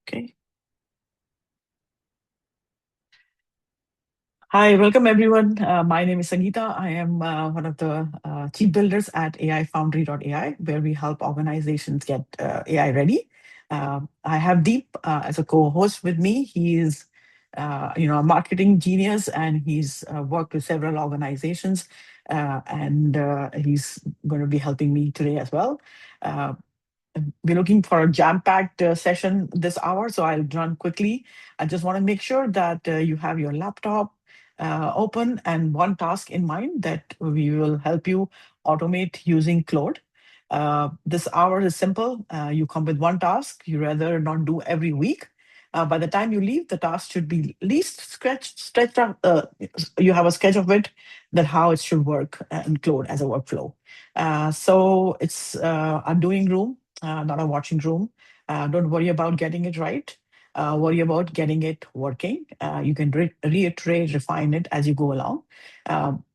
Okay. Hi, welcome everyone. My name is Sangeeta. I am one of the chief builders at AIFoundry.ai, where we help organizations get AI ready. I have Deep as a co-host with me. He is, a marketing genius, and he's worked with several organizations, and he's going to be helping me today as well. Uh, we're looking for a jam-packed session this hour, so I'll run quickly. I just want to make sure that you have your laptop open and one task in mind that we will help you automate using Claude. This hour is simple. You come with one task. You rather not do every week. By the time you leave, the task should be at least stretched out. You have a sketch of it, that how it should work in Claude as a workflow. So it's a doing room, not a watching room. Don't worry about getting it right. Worry about getting it working. You can reiterate, refine it as you go along,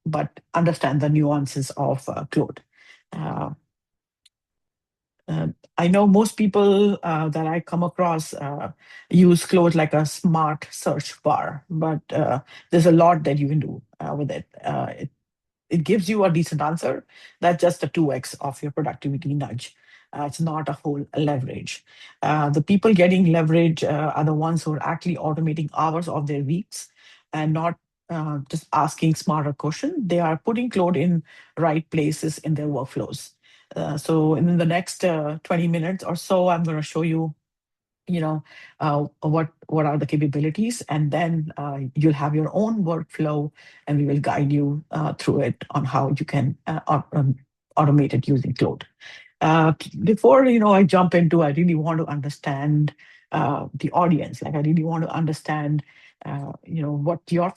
but understand the nuances of Claude. Uh, I know most people that I come across use Claude like a smart search bar, but there's a lot that you can do with it. It gives you a decent answer. That's just a 2x of your productivity nudge. It's not a whole leverage. The people getting leverage are the ones who are actually automating hours of their weeks and not just asking smarter questions. They are putting Claude in right places in their workflows. So in the next 20 minutes or so, I'm going to show you what are the capabilities, and then you'll have your own workflow, and we will guide you through it on how you can automate it using Claude. Before I jump into, I really want to understand the audience. Like, I really want to understand what your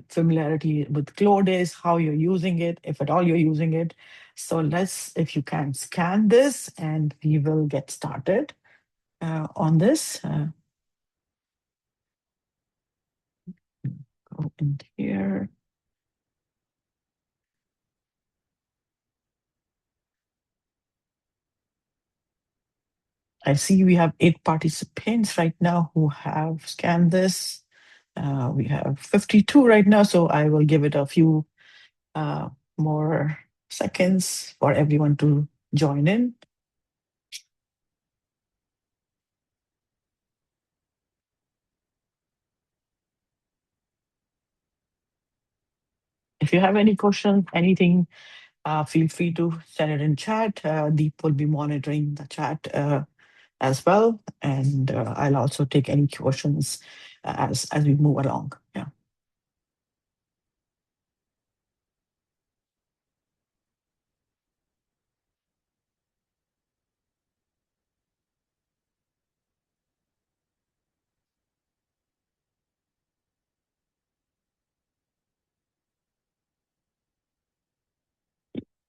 familiarity with Claude is, how you're using it, if at all you're using it. So if you can scan this, and we will get started on this. Go in here. I see we have 8 participants right now who have scanned this. We have 52 right now, so I will give it a few more seconds for everyone to join in. If you have any questions, anything, feel free to send it in chat. Deep will be monitoring the chat as well, and I'll also take any questions as we move along. Yeah.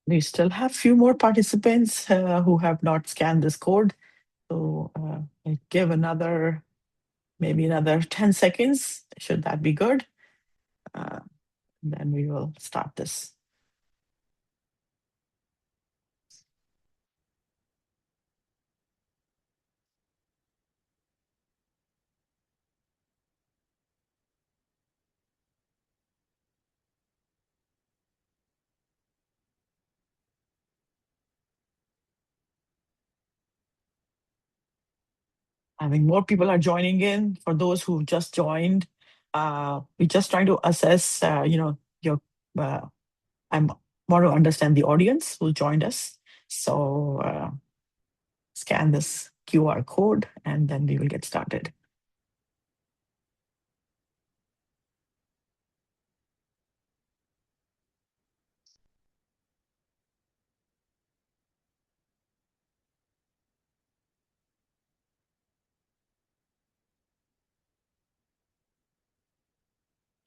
We still have few more participants who have not scanned this code. So I give maybe another 10 seconds. Should that be good? Uh, then we will start this. I think more people are joining in. For those who just joined, we're just trying to assess, your, uh, I'm want to understand the audience who joined us. So scan this QR code, and then we will get started.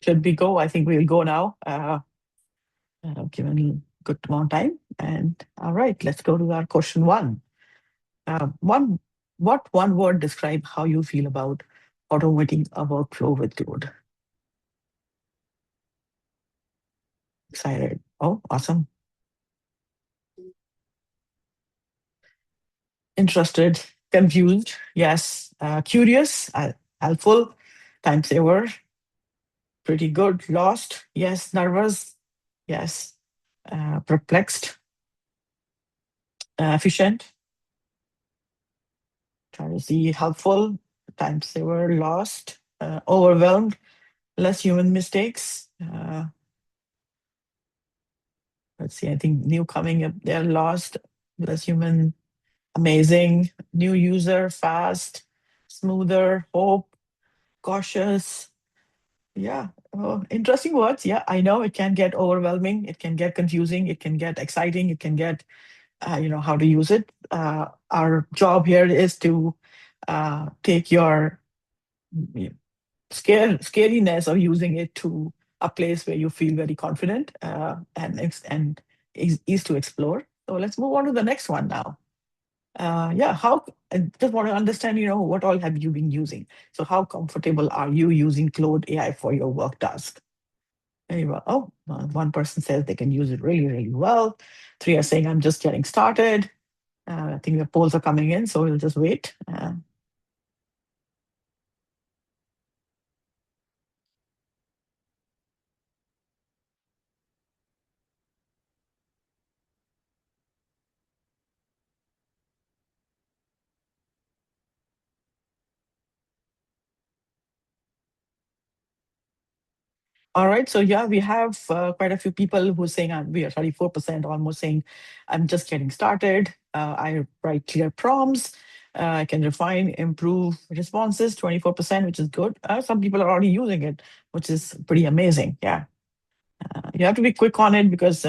Should we go? I think we'll go now. Given a good amount of time. And all right, let's go to our question one. What one word describe how you feel about automating a workflow with Claude? Excited. Oh, awesome. Interested. Confused, yes. Curious, helpful. Time saver, pretty good. Lost, yes. Nervous, yes. Perplexed, efficient. Try to see helpful. Time saver, lost. Overwhelmed, less human mistakes. Let's see, I think new coming up there. Lost, less human. Amazing. New user, fast, smoother. Hope, cautious. Yeah, interesting words. Yeah, I know it can get overwhelming. It can get confusing. It can get exciting. It can get, how to use it. Our job here is to take your scariness of using it to a place where you feel very confident and is to explore. So let's move on to the next one now. Yeah, how I just want to understand, what all have you been using? So how comfortable are you using Claude AI for your work task? Very well. Oh, one person says they can use it really, really well. Three are saying I'm just getting started. I think the polls are coming in, so we'll just wait. All right. So yeah, we have quite a few people who are saying we are 34% almost saying I'm just getting started. I write clear prompts. I can refine, improve responses, 24%, which is good. Some people are already using it, which is pretty amazing. Yeah. You have to be quick on it because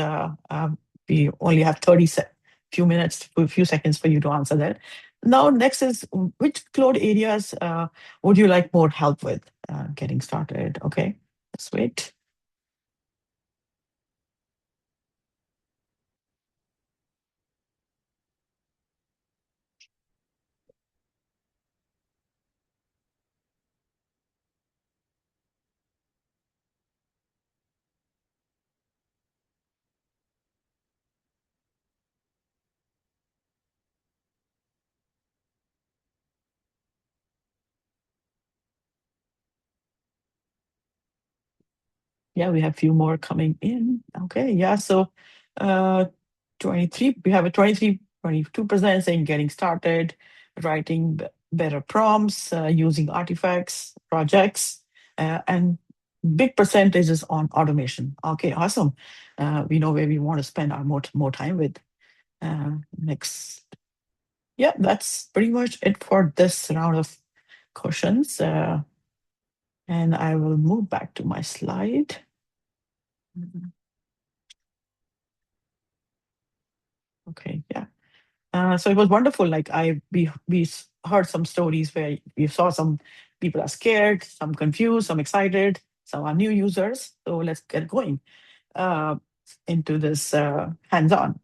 we only have few minutes, a few seconds for you to answer that. Now, next is which cloud areas would you like more help with getting started? Okay, let's wait. Yeah, we have a few more coming in. Okay, yeah, so uh, 23, we have a 22% saying getting started, writing better prompts, using artifacts, projects, and big percentages on automation. Okay, awesome. We know where we want to spend our more time with. Next. Yeah, that's pretty much it for this round of questions. And I will move back to my slide. Mhm. Okay, yeah. So it was wonderful. Like we heard some stories where we saw some people are scared, some confused, some excited, some are new users. So let's get going uh, into this hands-on.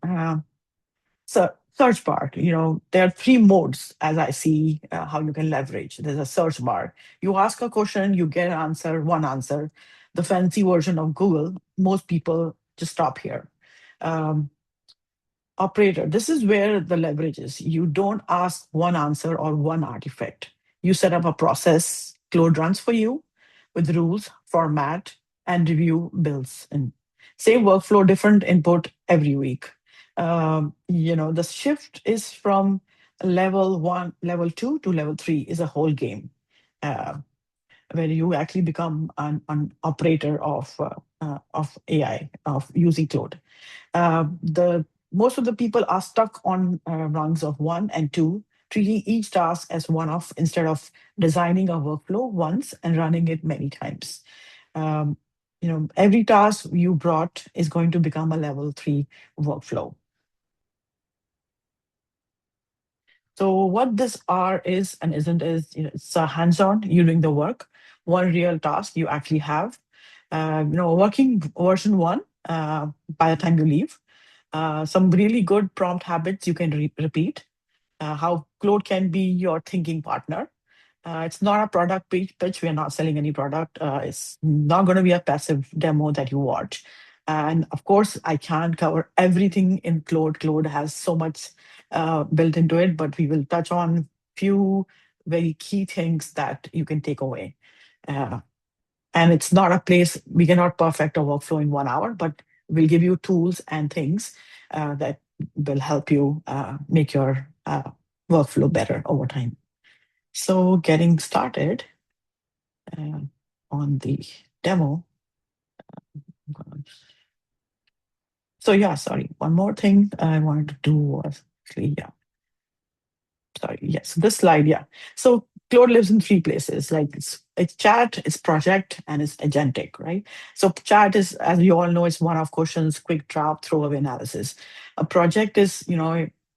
So search bar, there are three modes as I see how you can leverage. There's a search bar. You ask a question, you get an answer, one answer. The fancy version of Google, most people just stop here. Um, Operator, this is where the leverage is. You don't ask one answer or one artifact. You set up a process, Claude runs for you with rules, format, and review builds. And same workflow, different input every week. The shift is from level one, level two to level three is a whole game uh, where you actually become an operator of AI, of using Claude. The Most of the people are stuck on rungs of one and two, treating each task as one off instead of designing a workflow once and running it many times. Um, every task you brought is going to become a level three workflow. So what this R is and isn't is, it's a hands-on, you doing the work, one real task you actually have. Working version one by the time you leave. Some really good prompt habits you can repeat. How Claude can be your thinking partner. It's not a product pitch. We are not selling any product. It's not going to be a passive demo that you watch. And of course, I can't cover everything in Claude. Claude has so much built into it, but we will touch on few very key things that you can take away. Uh, and it's not a place we cannot perfect a workflow in 1 hour, but we'll give you tools and things that will help you make your workflow better over time. So getting started uh, on the demo. So yeah, sorry. One more thing I wanted to do was actually, yeah, sorry, yes, this slide, yeah. So Claude lives in three places, like it's chat, it's project, and it's agentic, right? So chat is, as you all know, it's one-off questions, quick draft, throwaway analysis. A project is,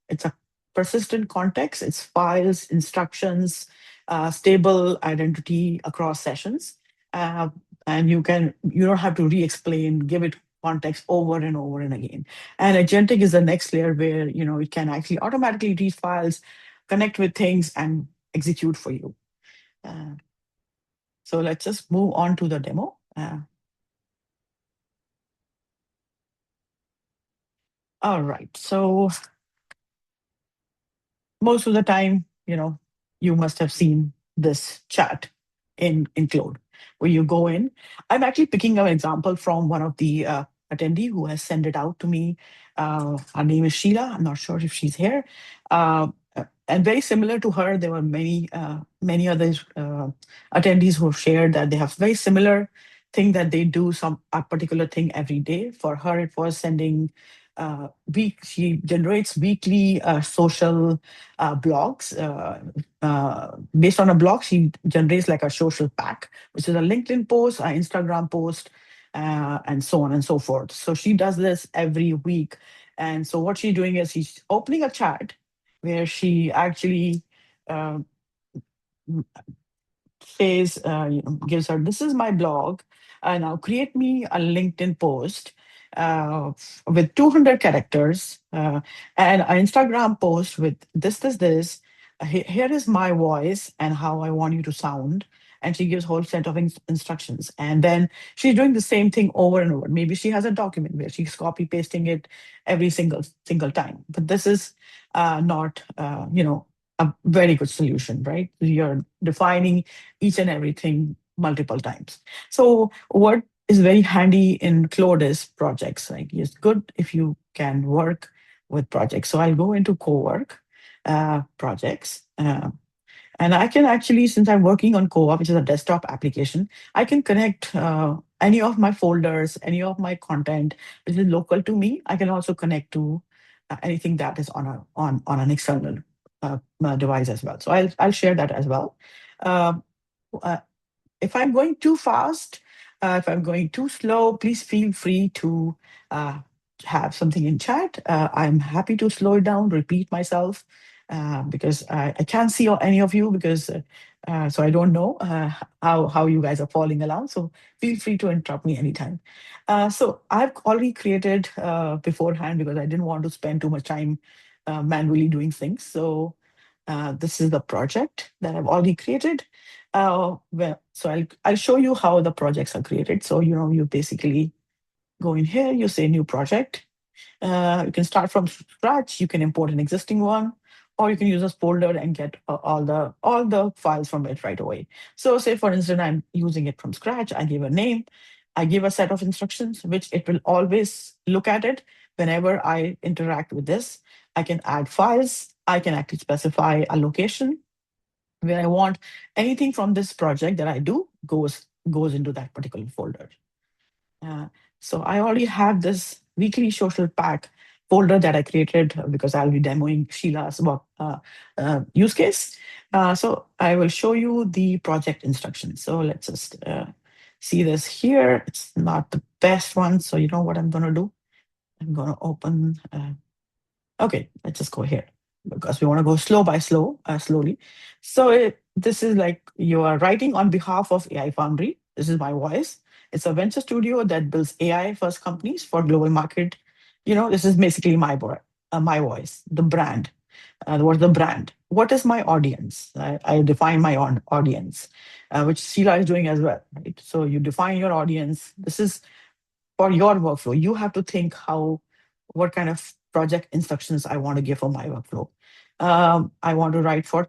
it's a persistent context, it's files, instructions, stable identity across sessions. Uh, and you don't have to re-explain, give it context over and over and again. And agentic is the next layer where, it can actually automatically read files, connect with things, and execute for you. Uh, so let's just move on to the demo. All right. So most of the time, you must have seen this chat in Claude, where you go in. I'm actually picking an example from one of the attendee who has sent it out to me. Her name is Sheila. I'm not sure if she's here. And very similar to her, there were many other attendees who have shared that they have very similar thing, that they do a particular thing every day. For her, it was sending she generates weekly social blogs. Based on a blog, she generates like a social pack, which is a LinkedIn post, an Instagram post, and so on and so forth. So she does this every week. And so what she's doing is she's opening a chat where she actually uh, says, gives her, this is my blog. Now create me a LinkedIn post with 200 characters and an Instagram post with this. Here is my voice and how I want you to sound. And she gives whole set of instructions. And then she's doing the same thing over and over. Maybe she has a document where she's copy pasting it every single time. But this is not, a very good solution, right? You're defining each and everything multiple times. So what is very handy in Claude is projects. Like it's good if you can work with projects. So I'll go into co-work projects. And I can actually, since I'm working on Co-op, which is a desktop application, I can connect any of my folders, any of my content, which is local to me. I can also connect to anything that is on an external device as well. So I'll share that as well. Um, uh, if I'm going too fast, if I'm going too slow, please feel free to uh, have something in chat. I'm happy to slow it down, repeat myself, because I can't see any of you because so I don't know how you guys are following along. So feel free to interrupt me anytime. So I've already created beforehand because I didn't want to spend too much time manually doing things. So this is the project that I've already created. So I'll show you how the projects are created. So you basically go in here, you say new project. You can start from scratch. You can import an existing one, or you can use a folder and get all the files from it right away. So say for instance, I'm using it from scratch. I give a name. I give a set of instructions, which it will always look at it whenever I interact with this. I can add files. I can actually specify a location where I want anything from this project that I do goes into that particular folder. Uh, so I already have this weekly social pack folder that I created because I'll be demoing Sheila's use case. So I will show you the project instructions. So let's just see this here. It's not the best one. So you know what I'm going to do? I'm going to open. Okay, let's just go here because we want to go slowly. So this is like you are writing on behalf of AI Foundry. This is my voice. It's a venture studio that builds AI first companies for global market. This is basically my voice, the brand. What's the brand? What is my audience? I define my own audience, which Sheila is doing as well. Right? So you define your audience. This is for your workflow. You have to think what kind of project instructions I want to give for my workflow. I want to write for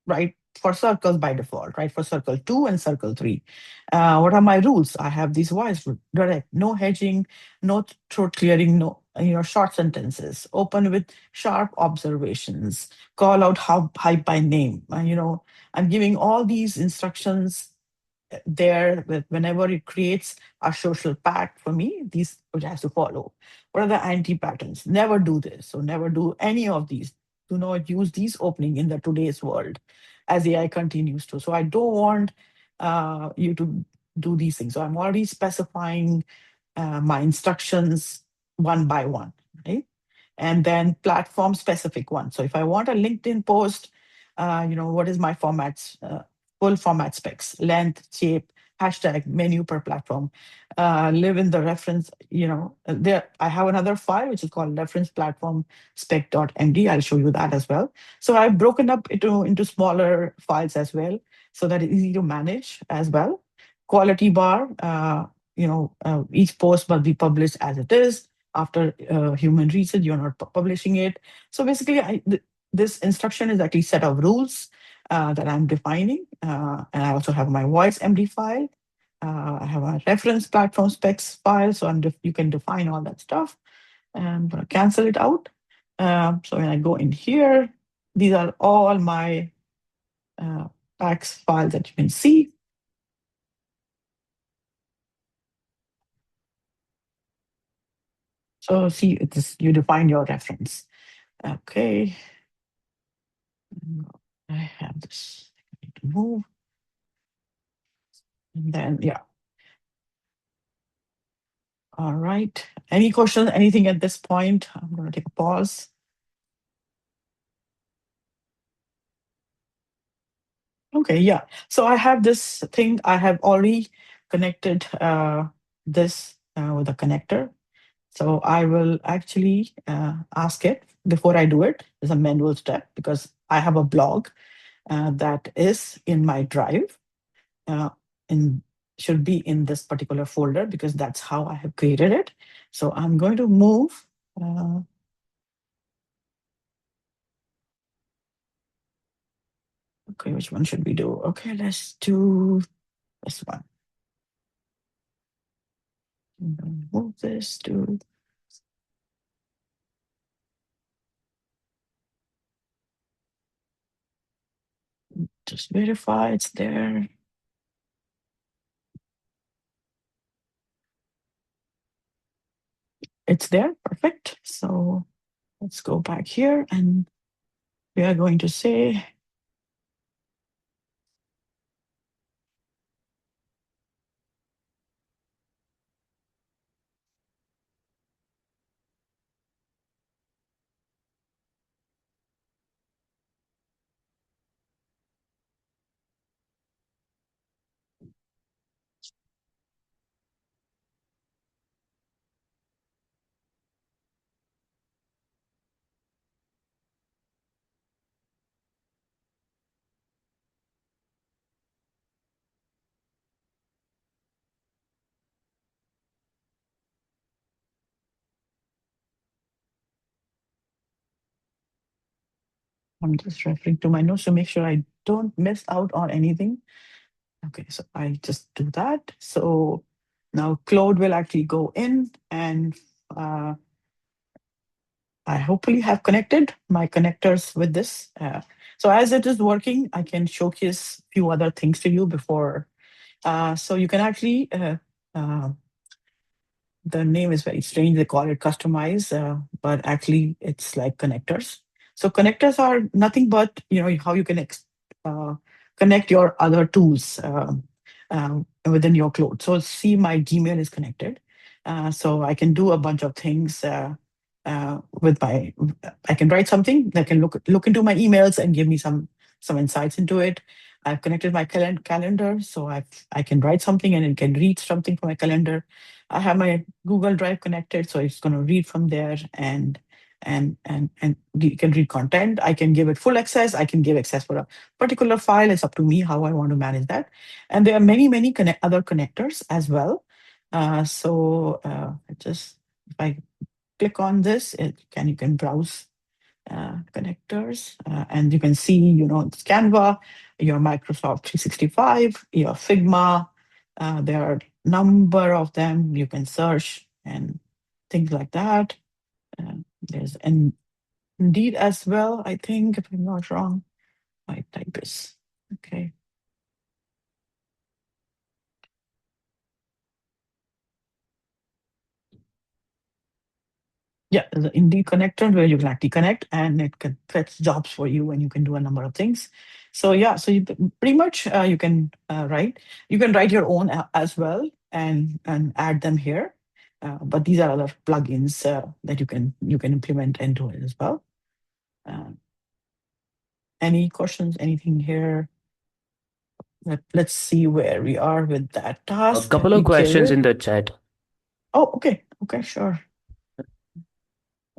right? For circles by default, right? For circle 2 and circle 3. What are my rules? I have these voice direct, no hedging, no throat clearing, no short sentences, open with sharp observations, call out how hype by name. I'm giving all these instructions there with whenever it creates a social pact for me, these which I have to follow. What are the anti-patterns? Never do this. So never do any of these. Do not use these opening in the today's world as AI continues to. So I don't want you to do these things. So I'm already specifying my instructions one by one, right? And then platform specific one. So if I want a LinkedIn post, what is my formats, full format specs, length, shape, hashtag, menu per platform, live in the reference, there I have another file which is called reference platform spec.md. I'll show you that as well. So I've broken up into smaller files as well, so that it's easy to manage as well. Quality bar, each post must be published as it is after human research. You're not publishing it. So basically, this instruction is actually set of rules that I'm defining. And I also have my voice MD file. I have a reference platform specs file. So you can define all that stuff. And I'm going to cancel it out. So when I go in here, these are all my packs files that you can see. So see, you define your reference. Okay. I have this. I need to move. And then, yeah. All right. Any questions? Anything at this point? I'm going to take a pause. Okay, yeah. So I have this thing. I have already connected this with a connector. So I will actually ask it before I do it. There's a manual step because I have a blog that is in my drive. uh, in should be in this particular folder because that's how I have created it. So I'm going to move. Uh, okay, which one should we do? Okay, let's do this one. I'm going to move this to. Just verify it's there. It's there. Perfect. So let's go back here and we are going to say I'm just referring to my notes to make sure I don't miss out on anything. Okay, so I just do that. So now Claude will actually go in and uh, I hopefully have connected my connectors with this. So as it is working, I can showcase a few other things to you before. So you can actually uh, the name is very strange. They call it customize, but actually it's like connectors. So connectors are nothing but how you can uh, connect your other tools within your cloud. So see, my Gmail is connected, so I can do a bunch of things with my. I can write something that can look into my emails and give me some insights into it. I've connected my calendar, so I can write something and it can read something from my calendar. I have my Google Drive connected, so it's going to read from there and you can read content. I can give it full access. I can give access for a particular file. It's up to me how I want to manage that. And there are many other connectors as well. So just if I click on this, you can browse connectors, and you can see, it's Canva, your Microsoft 365, your Figma. There are number of them you can search and things like that. There's Indeed as well, I think, if I'm not wrong. My type is okay. Yeah, there's an Indeed connector where you can actually connect and it can fetch jobs for you and you can do a number of things. So yeah, so pretty much you can write. You can write your own as well and add them here. But these are other plugins that you can implement into it as well. Uh, any questions? Anything here? Let's see where we are with that A task. couple Have of we questions killed? in the chat. Oh, okay, okay, sure.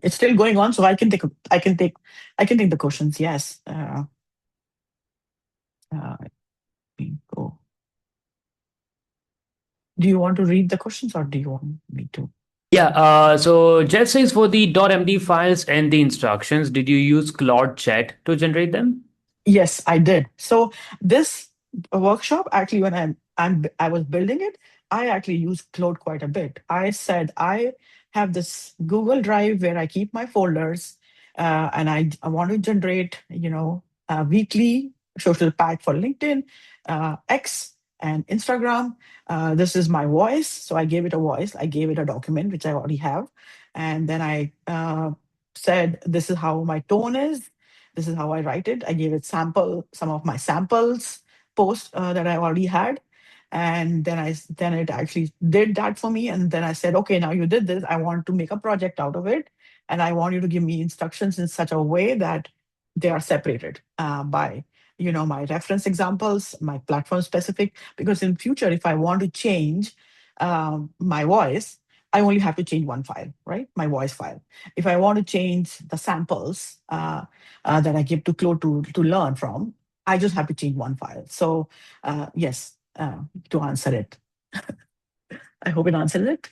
It's still going on, so I can take the questions. Yes. Let me go. Do you want to read the questions or do you want me to Yeah, read? so Jeff says for the .md files and the instructions, did you use Claude Chat to generate them? Yes, I did. So this workshop, actually, when I was building it, I actually used Claude quite a bit. I said I have this Google Drive where I keep my folders, and I want to generate, a weekly social pack for LinkedIn, X, and Instagram. This is my voice, so I gave it a voice. I gave it a document which I already have, and then I said this is how my tone is, this is how I write it. I gave it some of my samples post that I already had. And then it actually did that for me. And then I said, okay, now you did this. I want to make a project out of it. And I want you to give me instructions in such a way that they are separated by, my reference examples, my platform specific. Because in future, if I want to change my voice, I only have to change one file, right? My voice file. If I want to change the samples, that I give to Claude to learn from, I just have to change one file. So yes, to answer it, I hope it answered it.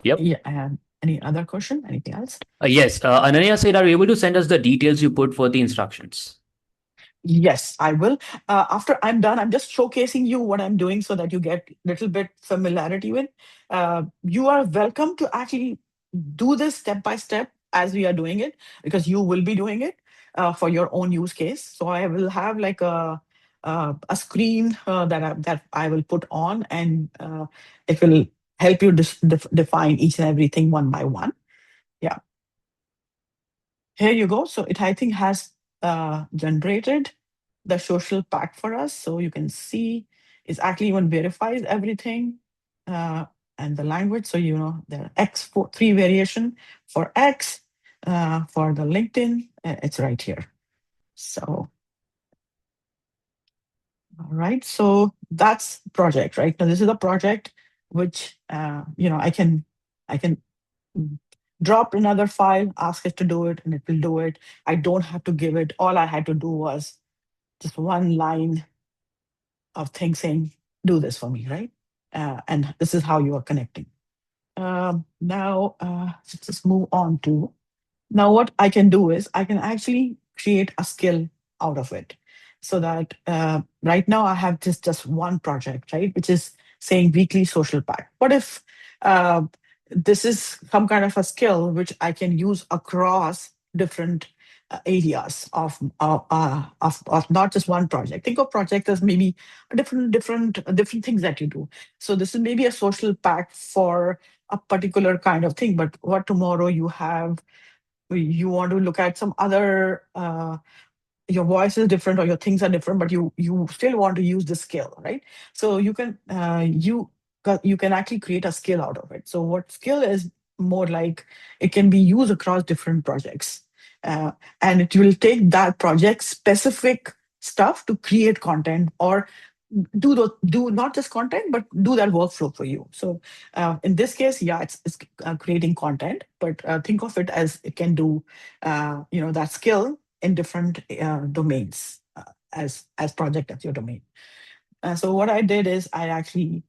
Yep. Yeah. Any other question? Anything else? Yes, Ananya said, are you able to send us the details you put for the instructions? Yes, I will. After I'm done, I'm just showcasing you what I'm doing so that you get a little bit familiarity with. You are welcome to actually do this step by step as we are doing it, because you will be doing it for your own use case. So I will have like a screen that I will put on, and it will help you define each and everything one by one. Yeah. Here you go. So it, I think, has generated the social pack for us. So you can see it's actually even verifies everything uh, and the language. So, there are three variation for X, for the LinkedIn, it's right here. So, all right. So that's project, right? Now this is a project which, I can mm, drop another file, ask it to do it, and it will do it. I don't have to give it. All I had to do was just one line of things saying, do this for me, right? And this is how you are connecting. Now, let's just move on to now, what I can do is I can actually create a skill out of it. So that right now I have just one project, right, which is saying weekly social pack. What if uh, this is some kind of a skill which I can use across different areas of not just one project. Think of project as maybe different things that you do. So this is maybe a social pack for a particular kind of thing. But what tomorrow you want to look at some other your voice is different or your things are different, but you still want to use the skill, right? So you can actually create a skill out of it. So what skill is more like, it can be used across different projects, uh, and it will take that project specific stuff to create content, or do not just content but do that workflow for you. So in this case, yeah, it's creating content, but think of it as it can do that skill in different domains, as project as your domain. So what I did is I actually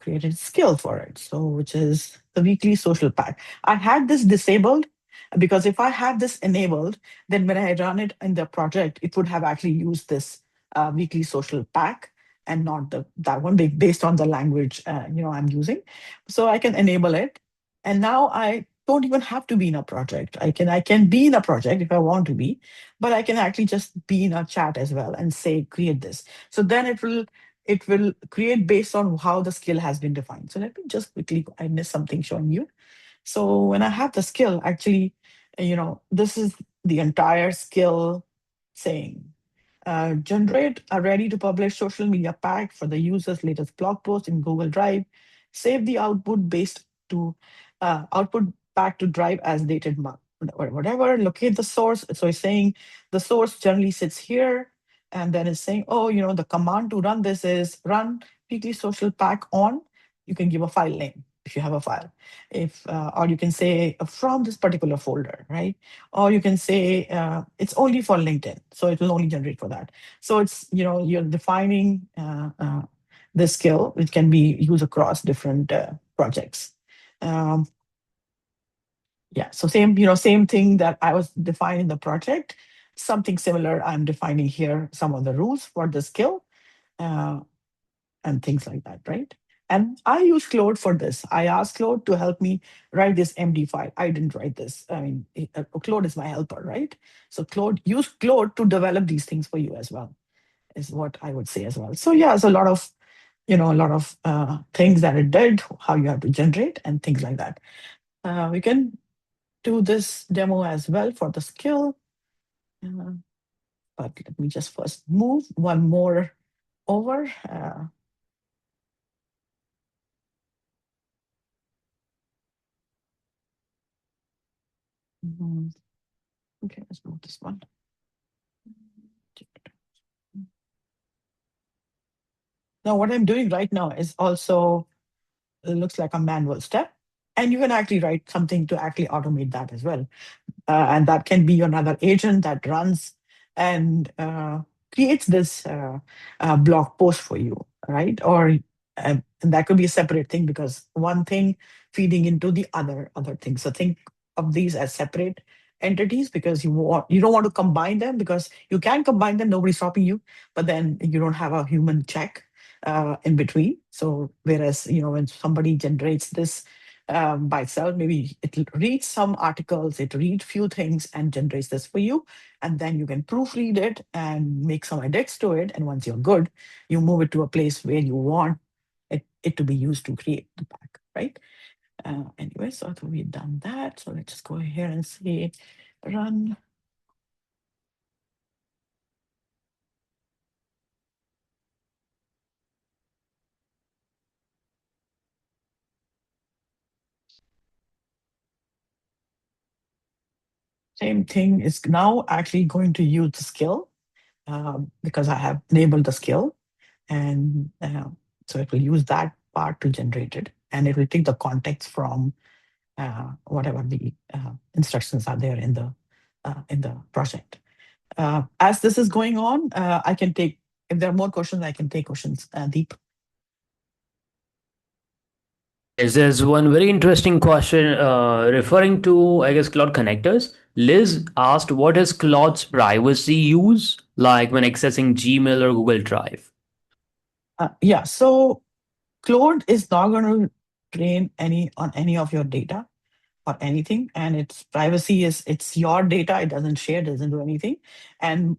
created skill for it. So, which is the weekly social pack. I had this disabled because if I have this enabled, then when I run it in the project, it would have actually used this weekly social pack and not the that one based on the language I'm using. So I can enable it, and now I don't even have to be in a project. I can be in a project if I want to be, but I can actually just be in a chat as well and say create this. So then it will create based on how the skill has been defined. So let me just quickly, I missed something showing you. So when I have the skill, actually, this is the entire skill saying, generate a ready to publish social media pack for the user's latest blog post in Google Drive. Save the output back to Drive as dated whatever. Locate the source. So it's saying the source generally sits here, and then it's saying, oh, the command to run this is run weekly social pack on. You can give a file name if you have a file, if or you can say from this particular folder, right? Or you can say it's only for LinkedIn, so it will only generate for that. So it's you're defining this skill, which can be used across different projects. Um, yeah, so same thing that I was defining the project, something similar. I'm defining here some of the rules for the skill. Uh, and things like that, right? And I use Claude for this. I asked Claude to help me write this MD file. I didn't write this. I mean, Claude is my helper, right? So use Claude to develop these things for you as well, is what I would say as well. So yeah, it's a lot of things that it did, how you have to generate and things like that. We can do this demo as well for the skill, uh, but let me just first move one more over. Mhm. Okay, let's move this one. Now, what I'm doing right now is also looks like a manual step. And you can actually write something to actually automate that as well. And that can be another agent that runs and creates this blog post for you, right? Or and that could be a separate thing because one thing feeding into the other thing. So think of these as separate entities because you don't want to combine them because you can combine them, nobody's stopping you, but then you don't have a human check in between. So whereas when somebody generates this by itself. Maybe it reads some articles, it reads few things and generates this for you. And then you can proofread it and make some edits to it. And once you're good, you move it to a place where you want it to be used to create the pack, right? Anyway, so I think we've done that. So let's just go here and say run. Same thing is now actually going to use the skill because I have enabled the skill. And so it will use that part to generate it. And it will take the context from whatever the instructions are there in the project. As this is going on, I can take, if there are more questions, I can take questions. Deep. Yes, there's one very interesting question referring to, I guess, Claude connectors. Liz asked, what is Claude's privacy use like when accessing Gmail or Google Drive? Yeah, so Claude is not going to train on any of your data or anything, and its privacy is it's your data. It doesn't share, doesn't do anything. And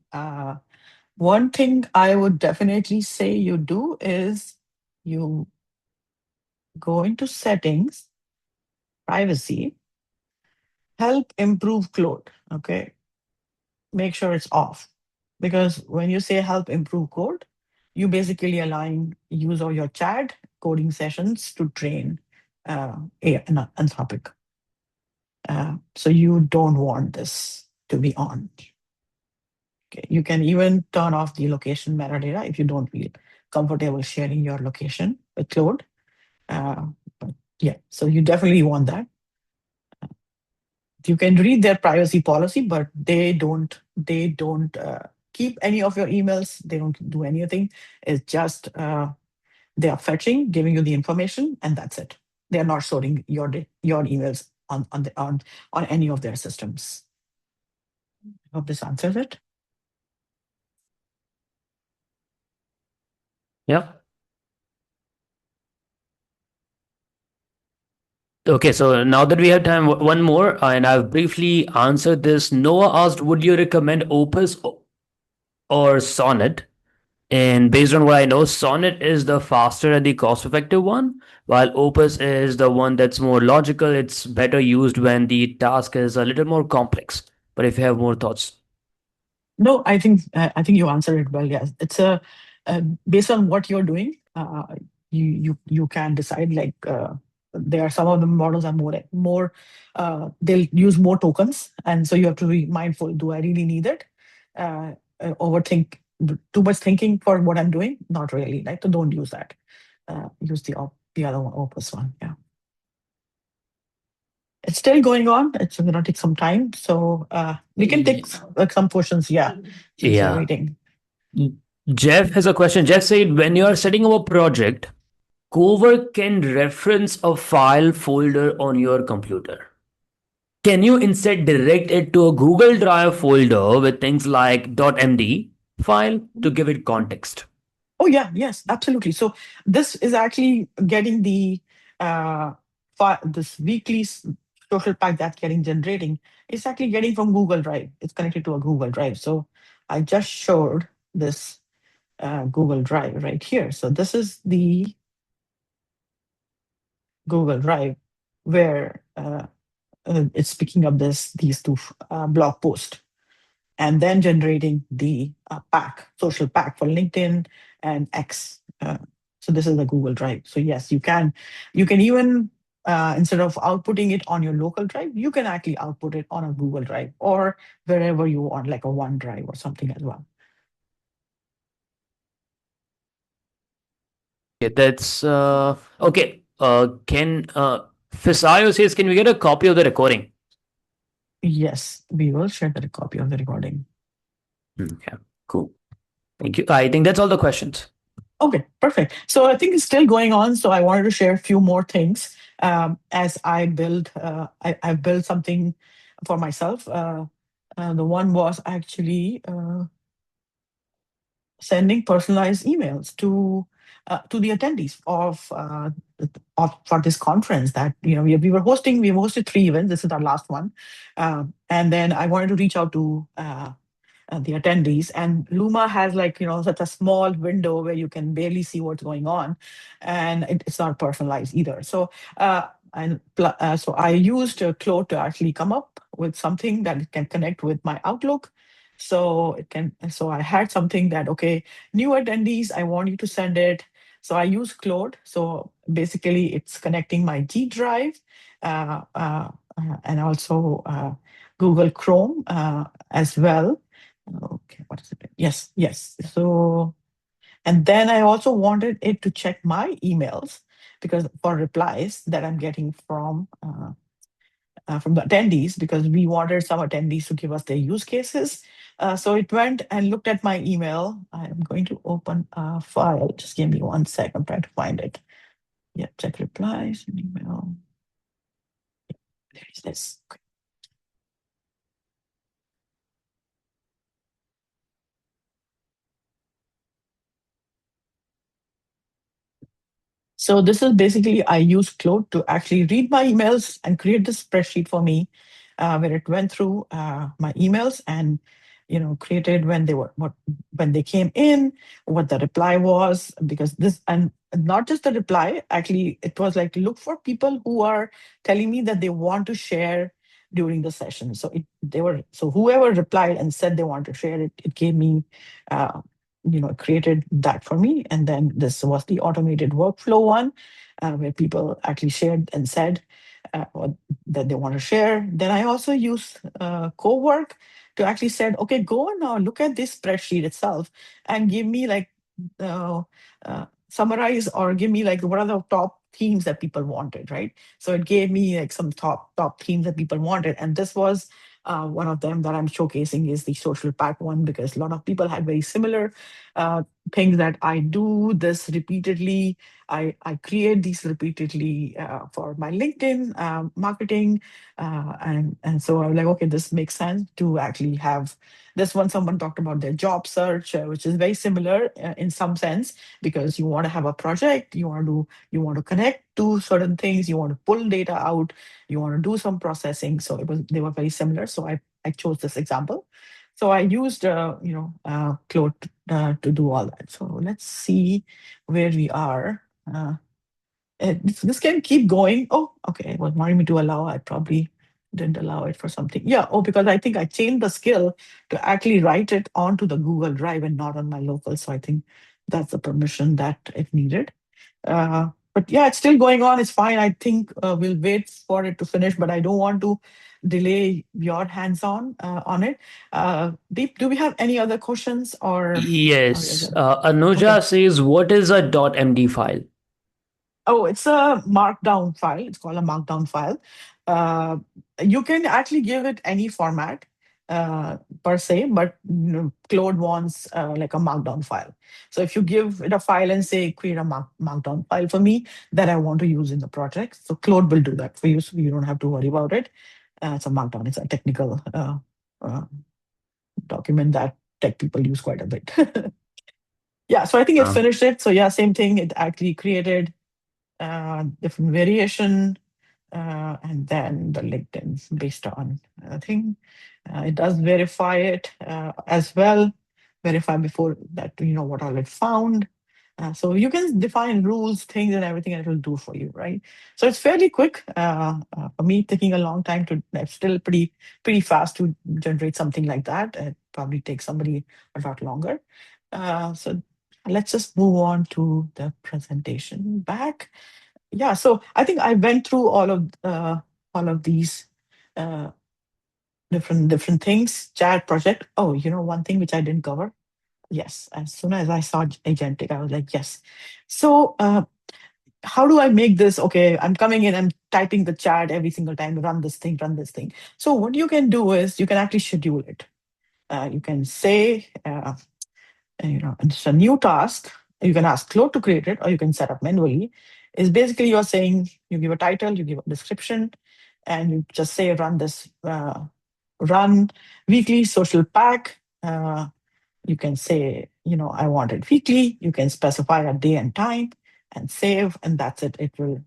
one thing I would definitely say you do is you go into settings, privacy, help improve Claude. Okay, make sure it's off because when you say help improve code, you basically align use of your chat coding sessions to train Anthropic. So you don't want this to be on. Okay. You can even turn off the location metadata if you don't feel comfortable sharing your location with Claude. But yeah, so you definitely want that. You can read their privacy policy, but they don't keep any of your emails. They don't do anything. It's just They are fetching, giving you the information, and that's it. They are not storing your emails on any of their systems. Hope this answers it. Yeah. Okay, so now that we have time, one more, and I've briefly answered this. Noah asked, would you recommend Opus or Sonnet? And based on what I know, Sonnet is the faster and the cost effective one, while Opus is the one that's more logical. It's better used when the task is a little more complex. But if you have more thoughts. No, I think you answered it well. Yes, it's a based on what you're doing, you can decide like there are some of the models are more they'll use more tokens, and so you have to be mindful. Do I really need it? Overthink too much thinking for what I'm doing? Not really. Like, so don't use that. Use the other one, Opus one. Yeah. It's still going on. It's going to take some time. So we can take like some questions. Yeah. Since you're Yeah. waiting. Jeff has a question. Jeff said, when you are setting up a project, Cowork can reference a file folder on your computer. Can you instead direct it to a Google Drive folder with things like .md file to give it context? Oh yeah, yes, absolutely. So this is actually getting the uh, this weekly social pack that's getting generating. It's actually getting from Google Drive. It's connected to a Google Drive. So I just showed this Google Drive right here. So this is the Google Drive where it's picking up these two blog posts and then generating the social pack for LinkedIn and X. So this is the Google Drive. So yes, you can even instead of outputting it on your local drive, you can actually output it on a Google Drive or wherever you want, like a OneDrive or something as well. Okay, that's okay. Can Fisayo says, can we get a copy of the recording? Yes, we will share the copy of the recording. Okay, cool. Thank you. I think that's all the questions. Okay, perfect. So I think it's still going on. So I wanted to share a few more things as I build. I've built something for myself. The one was actually sending personalized emails to the attendees of for this conference that we were hosting. We hosted 3 events. This is our last one, and then I wanted to reach out to the attendees, and Luma has such a small window where you can barely see what's going on, and it's not personalized either. So so I used Claude to actually come up with something that it can connect with my Outlook. So I had something that, okay, new attendees, I want you to send it. So I use Claude. So basically it's connecting my G Drive and also Google Chrome as well. Okay, what is it? Yes, yes. So, and then I also wanted it to check my emails because for replies that I'm getting from the attendees, because we wanted some attendees to give us their use cases. So it went and looked at my email. I'm going to open a file. Just give me 1 sec. I'm trying to find it. Yeah, check replies and email. There is this. Okay. So this is basically, I use Claude to actually read my emails and create this spreadsheet for me, where it went through my emails and created when they came in, what the reply was, because this, and not just the reply, actually it was like, look for people who are telling me that they want to share during the session. So whoever replied and said they want to share it, it gave me created that for me. And then this was the automated workflow one, where people actually shared and said that they want to share. Then I also use Cowork to actually said, okay, go now look at this spreadsheet itself and give me like summarize or give me like what are the top themes that people wanted, right? So it gave me like some top themes that people wanted, and this was one of them that I'm showcasing is the social pack one, because a lot of people had very similar things that I do this repeatedly. I create these repeatedly for my LinkedIn marketing, and so I was like, okay, this makes sense to actually have this one. Someone talked about their job search, which is very similar in some sense, because you want to have a project, you want to connect to certain things, you want to pull data out, you want to do some processing. So they were very similar. So I chose this example. So I used Claude to do all that. So let's see where we are. This can keep going. Oh, okay. It was wanting me to allow. I probably didn't allow it for something. Yeah. Oh, because I think I changed the skill to actually write it onto the Google Drive and not on my local. So I think that's the permission that it needed. But yeah, it's still going on. It's fine. I think we'll wait for it to finish, but I don't want to delay your hands-on on it. Deep, do we have any other questions, or are we Yes. good? Anuja Okay. says, what is a .md file? Oh, it's a markdown file. It's called a markdown file. Uh, you can actually give it any format per se, but Claude wants like a markdown file. So if you give it a file and say, create a markdown file for me that I want to use in the project, so Claude will do that for you. So you don't have to worry about it. It's a markdown. It's a technical uh, document that tech people use quite a bit. Yeah, so I think it Uh, finished it. So yeah, same thing. It actually created different variation, and then the LinkedIn based on thing. It does verify it as well, verify before that, what all it found. So you can define rules, things, and everything, and it will do for you, right? So it's fairly quick. For me, taking a long time to, it's still pretty fast to generate something like that. It probably takes somebody a lot longer. So let's just move on to the presentation back. Yeah, so I think I went through all of these uh, different things. Chat project. Oh, one thing which I didn't cover. Yes, as soon as I saw agentic, I was like, yes. So how do I make this? Okay, I'm coming in, I'm typing the chat every single time. Run this thing, run this thing. So what you can do is you can actually schedule it. You can say, it's a new task. You can ask Claude to create it, or you can set up manually. Is basically you're saying you give a title, you give a description, and you just say run this, run weekly social pack. You can say, I want it weekly. You can specify a day and time and save, and that's it. It will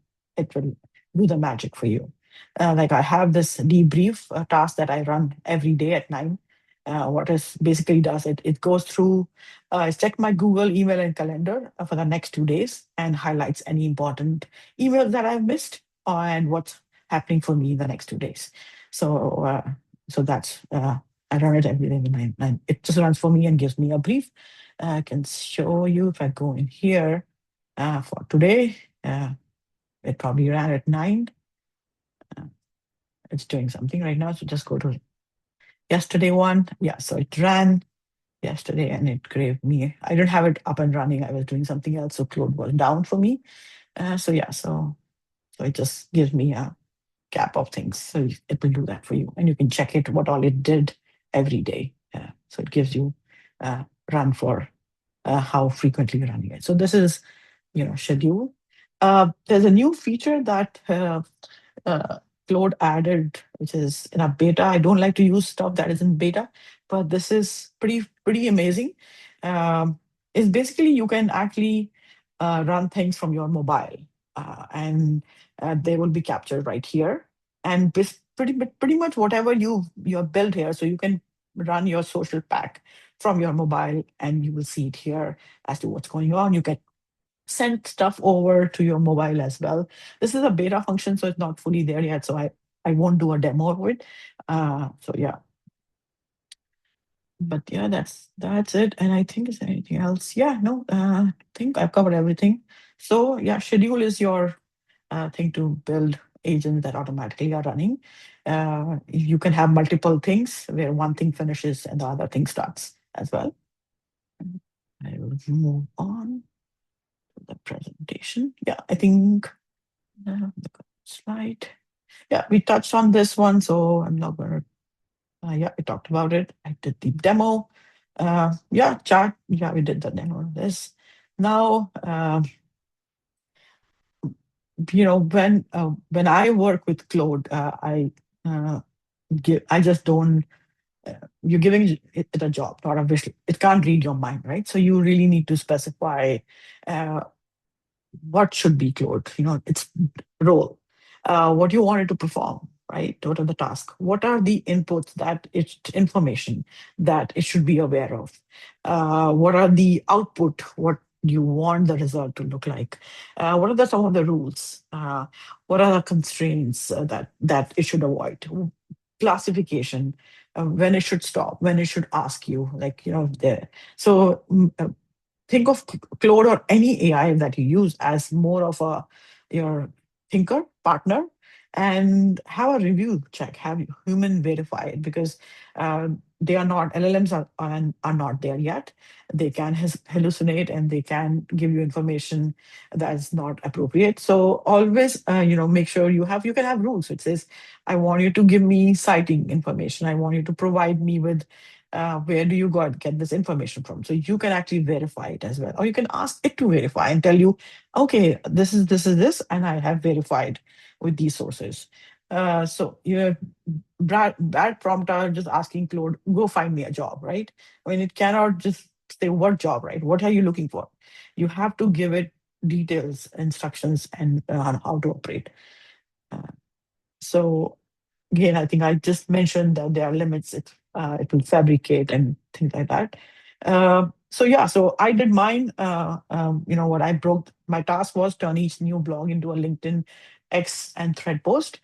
do the magic for you. Like I have this debrief task that I run every day at 9. What is basically does it goes through, it's check my Google email and calendar for the next 2 days and highlights any important emails that I've missed and what's happening for me in the next 2 days. So that's I run it every day with 9. It just runs for me and gives me a brief. I can show you if I go in here for today. It probably ran at 9. Uh, it's doing something right now. So just go to yesterday one. Yeah, so it ran yesterday and it gave me, I didn't have it up and running. I was doing something else. So Claude was down for me. So yeah, so it just gives me a cap of things. So it will do that for you. And you can check it, what all it did every day. So it gives you run for how frequently you're running it. So this is, schedule. There's a new feature that uh, Claude added, which is in a beta. I don't like to use stuff that is in beta, but this is pretty amazing. Is basically you can actually run things from your mobile, and they will be captured right here. And pretty much whatever you have built here, so you can run your social pack from your mobile, and you will see it here as to what's going on. You can send stuff over to your mobile as well. This is a beta function, so it's not fully there yet. So I won't do a demo of it. So yeah, but yeah, that's it. And I think is there anything else? Yeah, no, I think I've covered everything. So yeah, schedule is your thing to build agents that automatically are running. You can have multiple things where one thing finishes and the other thing starts as well. I will move on to the presentation. Yeah, I think the slide. Yeah, we touched on this one, so I'm not gonna. Yeah, we talked about it. I did the demo. Yeah, chat. Yeah, we did the demo. This now, when I work with Claude, uh, I just don't. You're giving it a job, not a wish. It can't read your mind, right? So you really need to specify uh, what should be Claude, its role, what you want it to perform, right? What are the tasks? What are the inputs that it's information that it should be aware of? What are the output? What you want the result to look like? What are some of the rules? What are the constraints that it should avoid? Classification, when it should stop, when it should ask you, like there. So think of Claude or any AI that you use as more of a your thinker partner, and have a review check, have human verify it, because they are not LLMs are not there yet. They can hallucinate, and they can give you information that's not appropriate. So always make sure you can have rules. It says, I want you to give me citing information, I want you to provide me with where do you get this information from, so you can actually verify it as well, or you can ask it to verify and tell you, okay, this, and I have verified with these sources. So bad prompt are just asking Claude, go find me a job, right? I mean, it cannot just say what job, right? What are you looking for? You have to give it details, instructions, and on how to operate. uh, so again, I think I just mentioned that there are limits. It will fabricate and things like that. So yeah, so I did mine. What I broke, my task was turn each new blog into a LinkedIn X and thread post.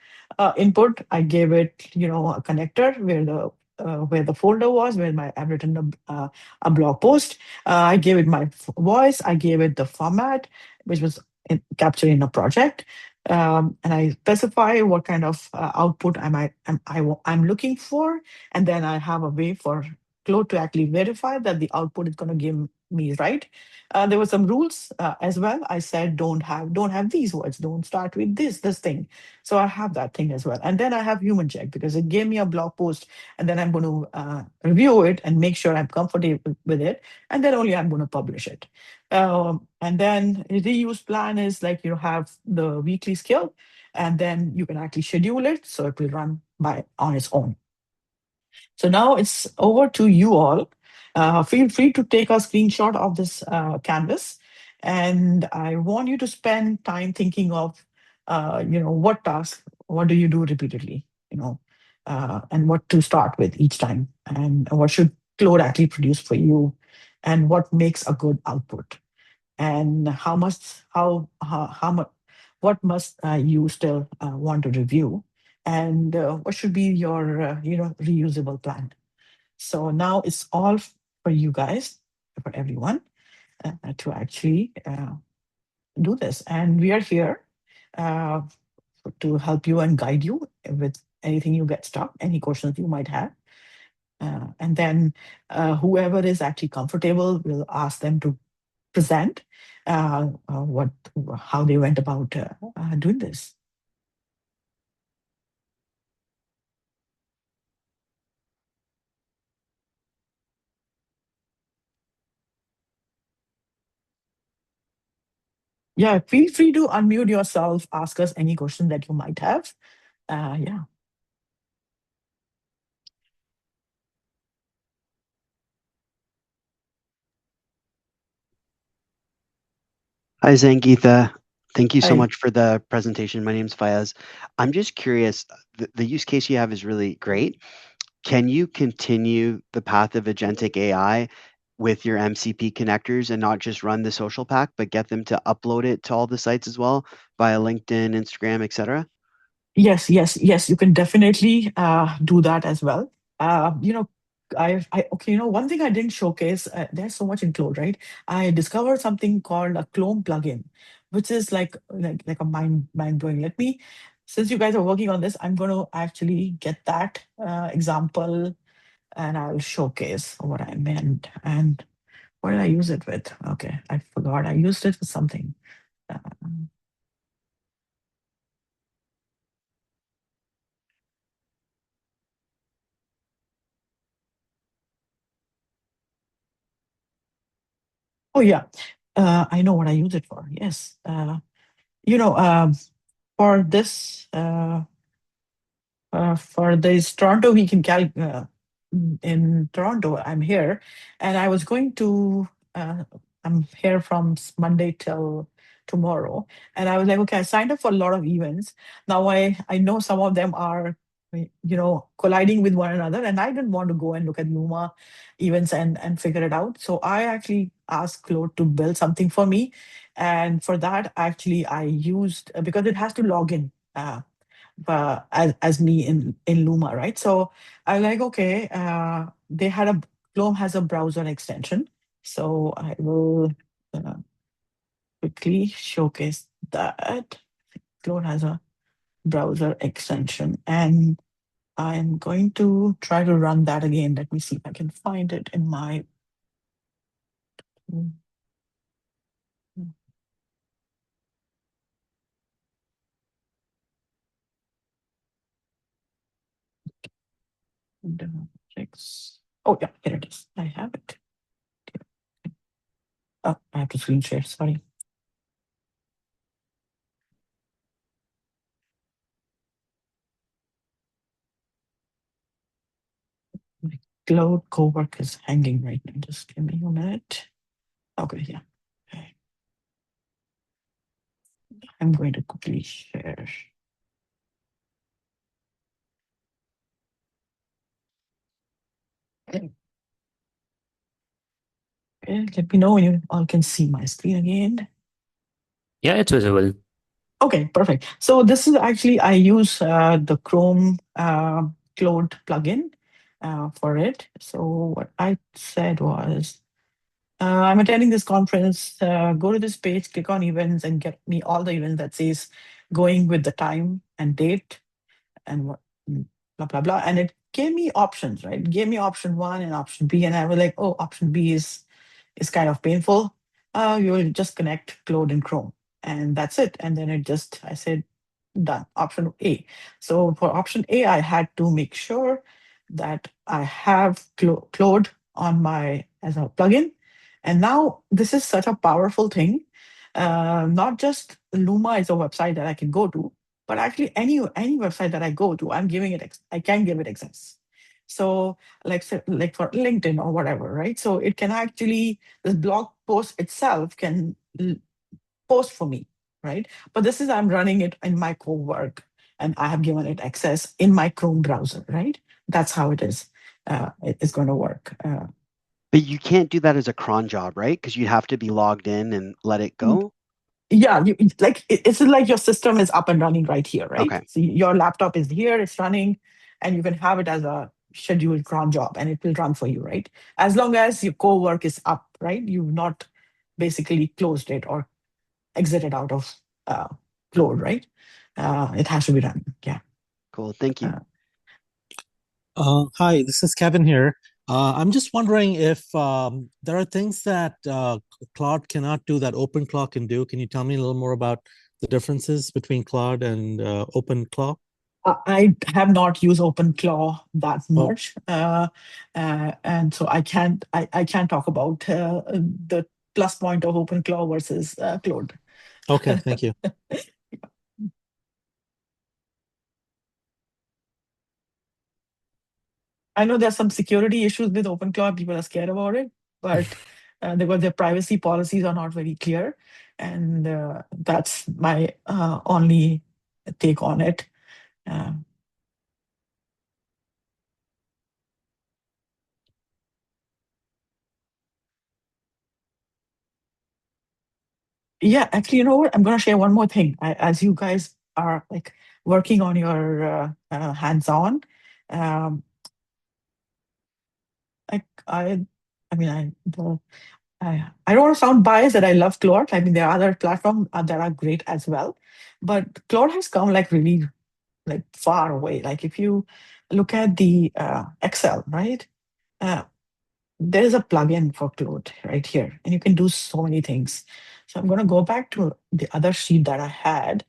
Input, I gave it, a connector where the folder was, where I've written a blog post. I gave it my voice. I gave it the format, which was captured in a project, and I specify what kind of output I'm looking for, and then I have a way for Claude to actually verify that the output is going to give me right. There were some rules as well. I said don't have these words, don't start with this thing. So I have that thing as well, and then I have human check, because it gave me a blog post, and then I'm going to review it and make sure I'm comfortable with it, and then only I'm going to publish it. And then a reuse plan is like you have the weekly skill, and then you can actually schedule it so it will run by on its own. So now it's over to you all. Feel free to take a screenshot of this canvas, and I want you to spend time thinking of, what task, what do you do repeatedly, and what to start with each time, and what should Claude actually produce for you, and what makes a good output, and how much what must you still want to review, and what should be your reusable plan. So now it's all for you guys, for everyone, to actually do this, and we are here uh, to help you and guide you with anything you get stuck, any questions you might have. And then whoever is actually comfortable, will ask them to present what how they went about doing this. Yeah, feel free to unmute yourself, ask us any question that you might have. Yeah. Hi, Zangeetha. Thank you so I much for the presentation. My name is Fayez. I'm just curious, the use case you have is really great. Can you continue the path of agentic AI with your MCP connectors and not just run the social pack, but get them to upload it to all the sites as well via LinkedIn, Instagram, etc.? Yes, yes, yes. You can definitely do that as well. Okay. One thing I didn't showcase. There's so much in Claude, right? I discovered something called a clone plugin, which is like a mind blowing. Since you guys are working on this, I'm going to actually get that example, and I'll showcase what I meant and what did I use it with. Okay, I forgot. I used it for something. Uh, Oh yeah, I know what I use it for. Yes, you know, for this for this Toronto week in Toronto, I'm here, and I was going to. I'm here from Monday till tomorrow, and I was like, okay, I signed up for a lot of events. Now I know some of them are colliding with one another, and I didn't want to go and look at Luma events and figure it out. So I actually asked Claude to build something for me, and for that, actually, I used because it has to log in. As me in Luma, right? So I like, okay, they had a Chrome has a browser extension, so I will uh, quickly showcase that. Chrome has a browser extension, and I'm going to try to run that again. Let me see if I can find it in my. mm, mm, 6. Oh yeah, here it is. I have it. Oh, I have to screen share. Sorry. My cloud cowork is hanging right now. Just give me a minute. Okay, yeah. Okay. I'm going to quickly share. Okay, let me know when you all can see my screen again. Yeah, it's visible. Okay, perfect. So this is actually, I use the Chrome Claude plugin for it. So what I said was, I'm attending this conference. Go to this page, click on events, and get me all the events that says going with the time and date and what blah blah blah. And it gave me options, right? It gave me option one and option B, and I was like, oh, option B is kind of painful. You will just connect Claude and Chrome, and that's it. And then I said, done. Option A. So for option A, I had to make sure that I have Claude on my as a plugin. And now this is such a powerful thing. Not just Luma is a website that I can go to, but actually any website that I go to, I can give it access. So like for LinkedIn or whatever, right? So it can actually this blog post itself can post for me, right? But this is I'm running it in my co-work and I have given it access in my Chrome browser, right? That's how it is. It's going to work. But you can't do that as a cron job, right? Because you have to be logged in and let it go. Yeah, it's like your system is up and running right here, right? Okay, So your laptop is here, it's running, and you can have it as a scheduled cron job and it will run for you, right? As long as your core work is up, right? You've not basically closed it or exited out of uh, Claude, right? It has to be running. Yeah. cool. Thank you. Uh, Hi, this is Kevin here. I'm just wondering if there are things that Claude cannot do that OpenClaw can do. Can you tell me a little more about the differences between Claude and OpenClaw? I have not used OpenClaw that Oh, much, and so I can't talk about the plus point of OpenClaw versus Claude. okay, thank you. I know there's some security issues with OpenClaw. People are scared about it, but because their privacy policies are not very clear, and that's my only take on it. Uh, yeah, actually, you know what? I'm going to share one more thing. As you guys are like working on your hands-on, um, like I mean, I don't want to sound biased that I love Claude. I mean, there are other platforms that are great as well, but Claude has come like really like far away. Like if you look at the Excel, right? Uh, there is a plugin for Claude right here, and you can do so many things. So I'm going to go back to the other sheet that I had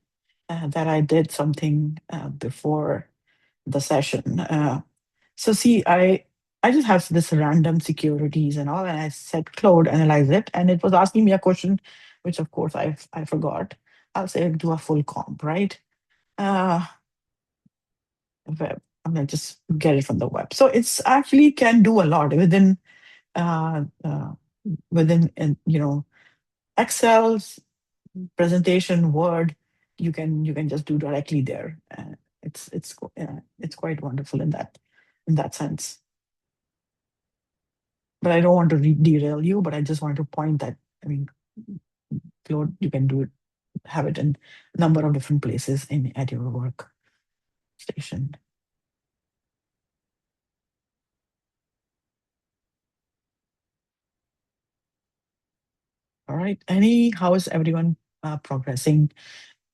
that I did something before the session. So see, I just have this random securities and all, and I said, Claude, analyze it. And it was asking me a question, which of course I forgot. I'll say, do a full comp, right? Uh, Web. I'm gonna just get it from the web. So it's actually can do a lot uh, uh, within Excel presentation, Word. You can just do directly there. It's quite wonderful in that sense. But I don't want to derail you, but I just want to point that, I mean, Claude, you can do it, have it in a number of different places in at your work station. All right. How is everyone progressing?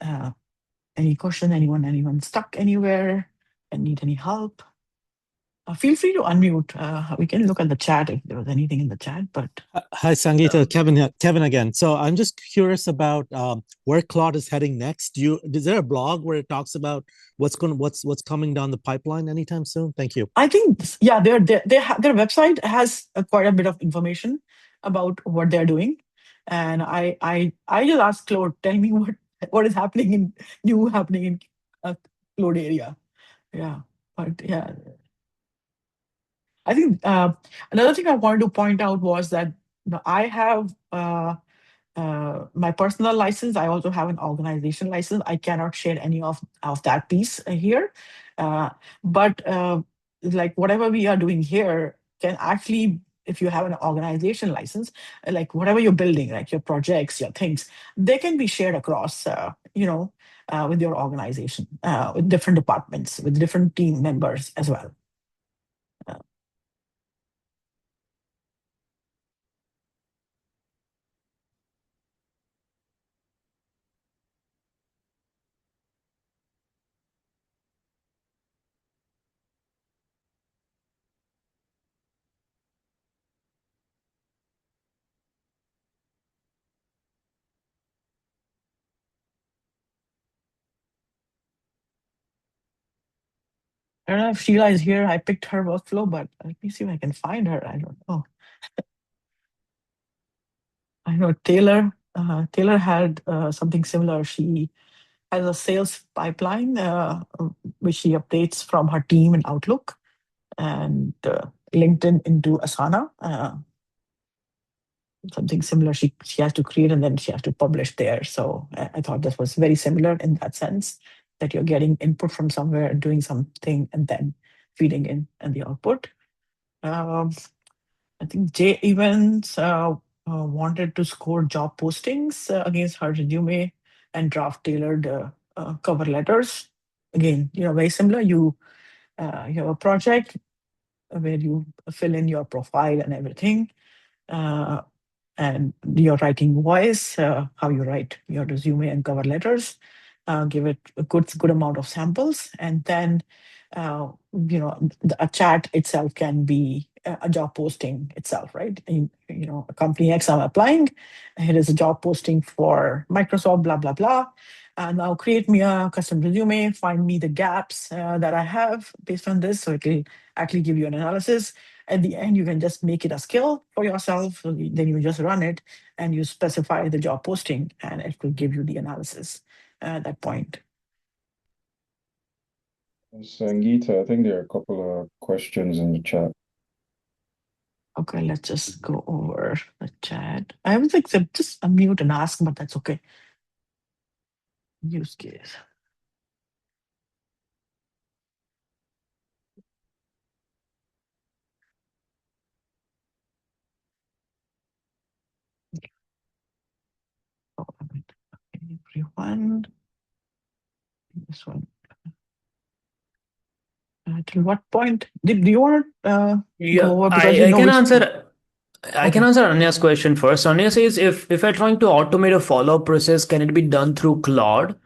Uh, any question? Anyone stuck anywhere and need any help? Feel free to unmute. We can look at the chat if there was anything in the chat, but Hi, Sangeeta. Kevin again. So I'm just curious about where Claude is heading next. Is there a blog where it talks about what's coming down the pipeline anytime soon? Thank you. I think their website has quite a bit of information about what they're doing, and I just asked Claude, tell me what is happening in Claude area. Yeah, but yeah, I think another thing I wanted to point out was that I have my personal license. I also have an organization license. I cannot share any of that piece here, uh, but like whatever we are doing here can actually, if you have an organization license, like whatever you're building, like your projects, your things, they can be shared across, with your organization, with different departments, with different team members as well. I don't know if Sheila is here. I picked her workflow, but let me see if I can find her. I don't know. I know Taylor. Taylor had something similar. She has a sales pipeline, which she updates from her team in Outlook and LinkedIn into Asana. Something similar she has to create and then she has to publish there. So I thought this was very similar in that sense, that you're getting input from somewhere, doing something, and then feeding in the output. Um, I think Jay Evans wanted to score job postings against her resume and draft tailored cover letters. Again, very similar. You have a project where you fill in your profile and everything, uh, and your writing voice, how you write your resume and cover letters. Give it a good amount of samples, and then a chat itself can be a job posting itself, right? And, a company X, I'm applying. Here is a job posting for Microsoft, blah blah blah. Now create me a custom resume. Find me the gaps that I have based on this, so it will actually give you an analysis. At the end, you can just make it a skill for yourself. So then you just run it and you specify the job posting, and it will give you the analysis at that point. Sangeeta, I think there are a couple of questions in the chat. Okay, let's just go over the chat. I would like to just unmute and ask, but that's okay. Use case. Oh, everyone. This one. Till what point do you want to go over, because I can answer. I can Okay. answer Anya's question first. Anya says, if I'm trying to automate a follow-up process, can it be done through Claude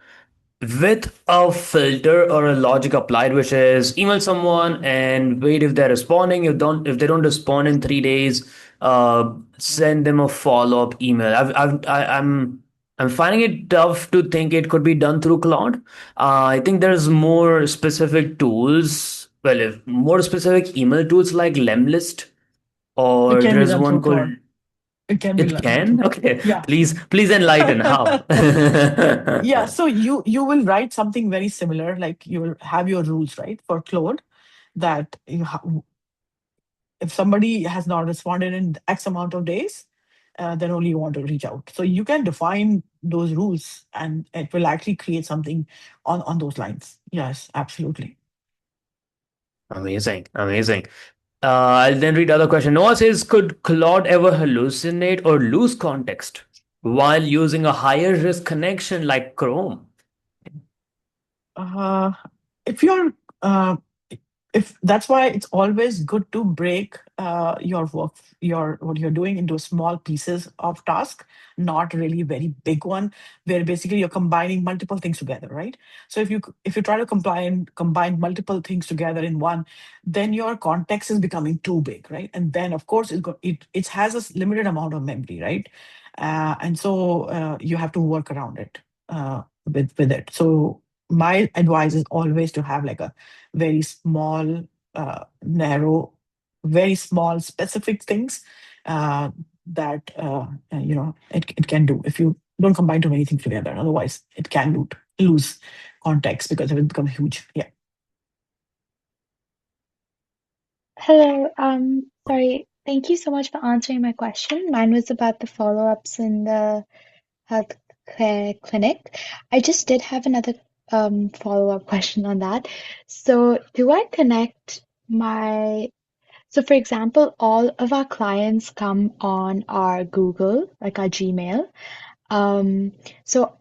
with a filter or a logic applied, which is email someone and wait if they're responding. If they don't respond in 3 days, send them a follow-up email. I'm finding it tough to think it could be done through Claude. I think there's more specific tools Well, if more specific email tools like Lemlist, It or can be there's done through one called Claude. It can be it done through can? Claude. Okay. Yeah. Please enlighten how. Yeah, so you will write something very similar, like you will have your rules, right, for Claude, that if somebody has not responded in X amount of days, then only you want to reach out. So you can define those rules, and it will actually create something on those lines. Yes, absolutely. Amazing, amazing. I'll then read other question. Noah says, could Claude ever hallucinate or lose context while using a higher risk connection like Chrome? Uh, if you're if that's why it's always good to break your work, your what you're doing, into small pieces of task, not really very big one, where basically you're combining multiple things together, right? So if you try to combine multiple things together in one, then your context is becoming too big, right? And then of course it has a limited amount of memory, right? And so you have to work around it with it. So my advice is always to have like a very small, narrow, very small, specific things that it can do. If you don't combine too many things together, otherwise it can lose context because it will become huge. Yeah. Hello. Sorry. Thank you so much for answering my question. Mine was about the follow-ups in the health care clinic. I just did have another follow-up question on that. So, do I connect so for example, all of our clients come on our Google, like our Gmail. Um, so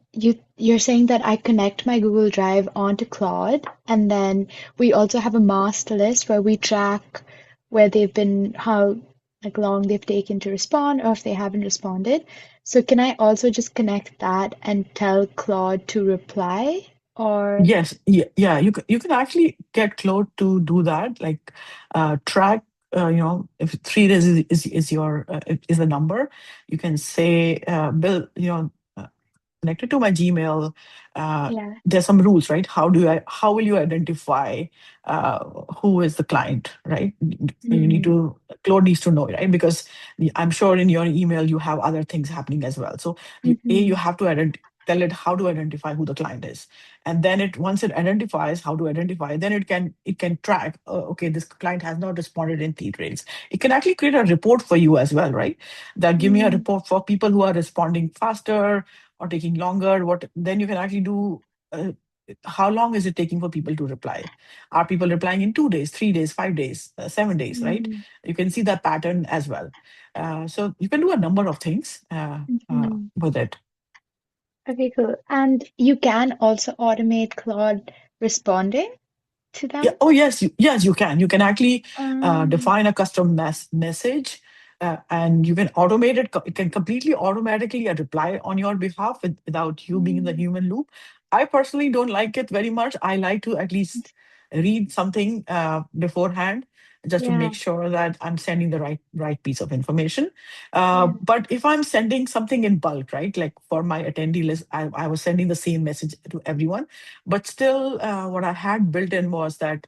you're saying that I connect my Google Drive onto Claude, and then we also have a master list where we track where they've been, how like long they've taken to respond, or if they haven't responded. So can I also just connect that and tell Claude to reply, or Yes, yeah, you can actually get Claude to do that, like track. If 3 days is your is the number, you can say, Bill, connected to my Gmail, yeah. there's some rules, right? How will you identify who is the client, right? You need Mm, to, Claude needs to know, right? Because I'm sure in your email you have other things happening as well. So you mm-hmm, have to tell it how to identify who the client is, and then once it identifies how to identify, then it can track. Okay, this client has not responded in 3 days. It can actually create a report for you as well, right? That give me a mm, report for people who are responding faster or taking longer. What then you can actually do, how long is it taking for people to reply? Are people replying in 2 days, 3 days, 5 days, 7 days, right? mm, You can see that pattern as well. So you can do a number of things mm-hmm. with it. Okay, cool. And you can also automate Claude responding to Yeah. them? Oh, yes. Yes, you can. You can actually Um, define a custom message, and you can automate it. It can completely automatically reply on your behalf without you being in the mm, human loop. I personally don't like it very much. I like to at least read something beforehand, just to yeah, make sure that I'm sending the right piece of information. yeah. But if I'm sending something in bulk, right, like for my attendee list, I was sending the same message to everyone, but still, what I had built in was that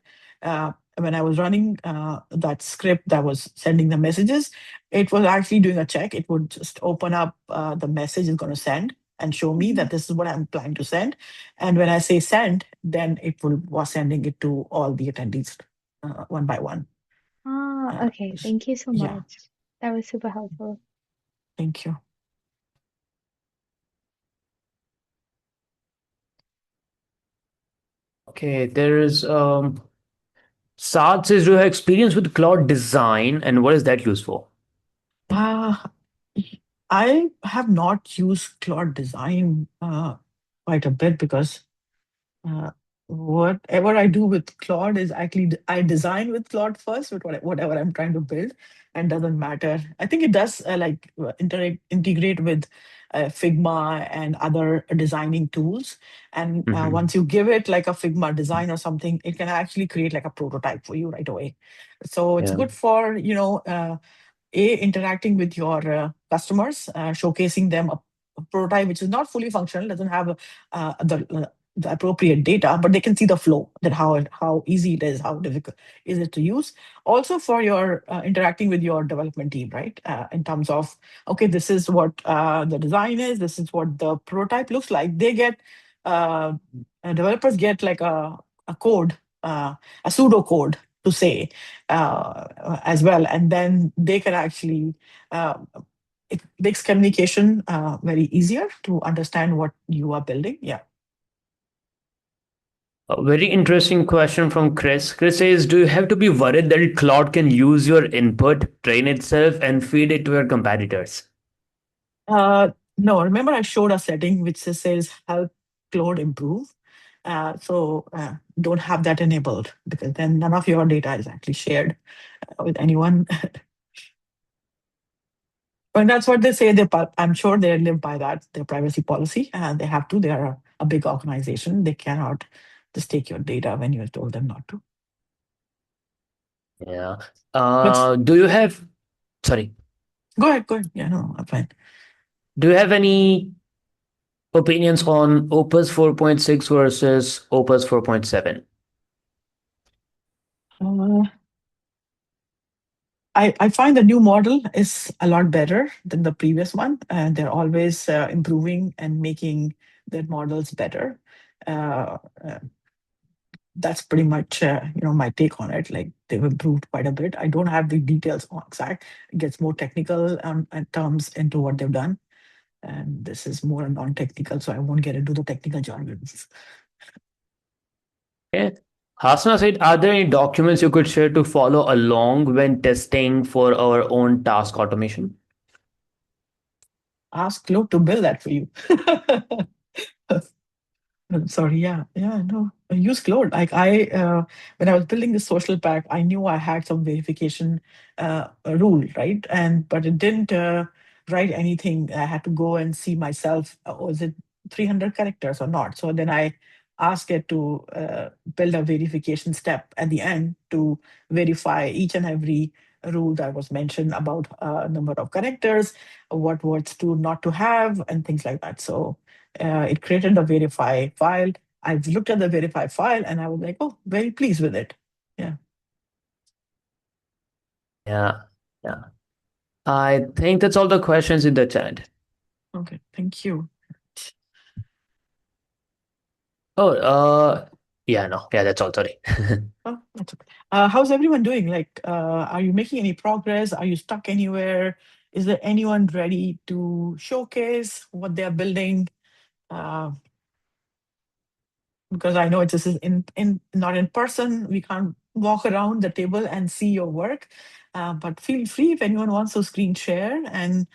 when I was running that script that was sending the messages, it was actually doing a check. It would just open up the message it's going to send and show me Mhm. that this is what I'm planning to send. And when I say send, then it was sending it to all the attendees one by one. Ah, okay. Thank you so Yeah, much. That was super helpful. thank you. Okay, there is Saad says, do you have experience with cloud design and what is that used for? Uh, I have not used Claude Design quite a bit because whatever I do with Claude is actually I design with Claude first with whatever I'm trying to build, and doesn't matter. I think it does integrate with Figma and other designing tools. And Hmm. once you give it like a Figma design or something, it can actually create like a prototype for you right away. So it's Yeah. good for interacting with your customers, showcasing them a prototype which is not fully functional, doesn't have the the appropriate data, but they can see the flow, that how easy it is, how difficult is it to use. Also for your interacting with your development team, right? In terms of, okay, this is what the design is, this is what the prototype looks like. They get uh, developers get like a code, a pseudo code to say as well, and then they can actually uh, it makes communication very easier to understand what you are building. Yeah. A very interesting question from Chris. Chris says, do you have to be worried that Claude can use your input, train itself, and feed it to your competitors? No, remember I showed a setting which says help Claude improve. Don't have that enabled, because then none of your data is actually shared with anyone. And that's what they say. I'm sure they live by that, their privacy policy, and they have to. They are a big organization. They cannot just take your data when you have told them not to. Yeah. But Do you have, sorry, go ahead, go ahead. Yeah, no, I'm fine. do you have any opinions on Opus 4.6 versus Opus 4.7? Uh, I find the new model is a lot better than the previous one, and they're always improving and making their models better. Uh, uh, that's pretty much my take on it. Like, they've improved quite a bit. I don't have the details on exact. It gets more technical and terms into what they've done, and this is more non-technical, so I won't get into the technical jargons. Okay. Hasna said, are there any documents you could share to follow along when testing for our own task automation? Ask Claude to build that for you. Sorry, yeah, no. I use Claude. Like, when I was building the social pack, I knew I had some verification rule, right? But it didn't write anything. I had to go and see myself. Was it 300 characters or not? So then I asked it to build a verification step at the end to verify each and every rule that was mentioned about number of characters, what words to not to have, and things like that. So it created the verify file. I looked at the verify file and I was like, oh, very pleased with it. Yeah. Yeah. Yeah. I think that's all the questions in the chat. Okay. Thank you. Oh, yeah, no, yeah, that's all. Sorry. Oh, that's okay. How's everyone doing? Like, are you making any progress? Are you stuck anywhere? Is there anyone ready to showcase what they're building? Because I know this is in not in person. We can't walk around the table and see your work. But feel free if anyone wants to screen share and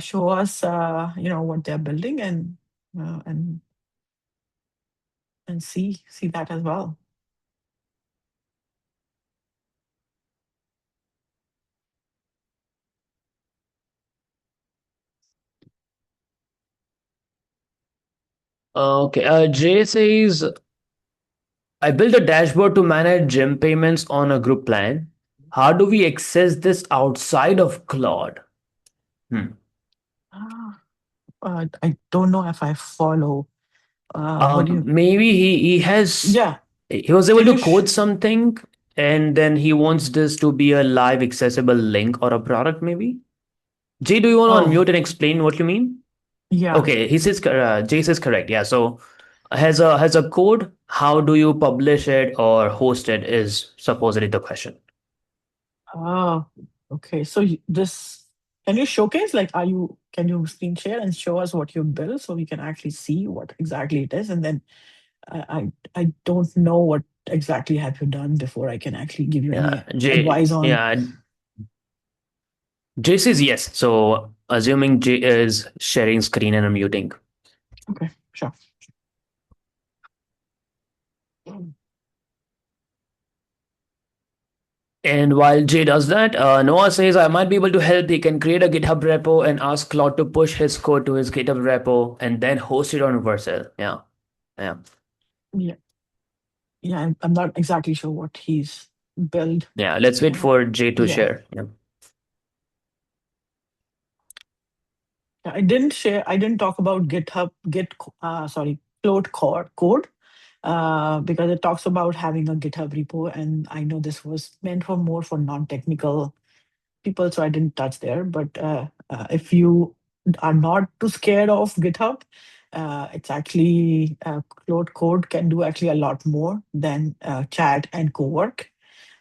show us, what they're building, uh, and and see that as well. Okay, Jay says, I built a dashboard to manage gym payments on a group plan. How do we access this outside of Claude? Hmm. I don't know if I follow. What do you? Maybe Yeah. he was able Can to you? code something, and then he wants this to be a live accessible link or a product, maybe. Jay, do you want to Oh, unmute and explain what you mean? yeah. Okay, he says Jay says correct. Yeah, so has a code. How do you publish it or host it is supposedly the question. Oh, okay. So this, can you showcase, like, can you screen share and show us what you built so we can actually see what exactly it is? And then I don't know what exactly have you done before I can actually give you Yeah, any advice on. Jay says yes. So assuming Jay is sharing screen and unmuting. Okay, sure. And while Jay does that, Noah says, I might be able to help. He can create a GitHub repo and ask Claude to push his code to his GitHub repo and then host it on Vercel. Yeah. Yeah. Yeah, yeah. I'm not exactly sure what he's built. Yeah. Let's wait for Jay to Yeah. share. Yeah. I didn't share. I didn't talk about GitHub. Sorry. Claude code because it talks about having a GitHub repo, and I know this was meant for more for non-technical people, so I didn't touch there. But if you are not too scared of GitHub, it's actually Claude Code can do actually a lot more than chat and co-work,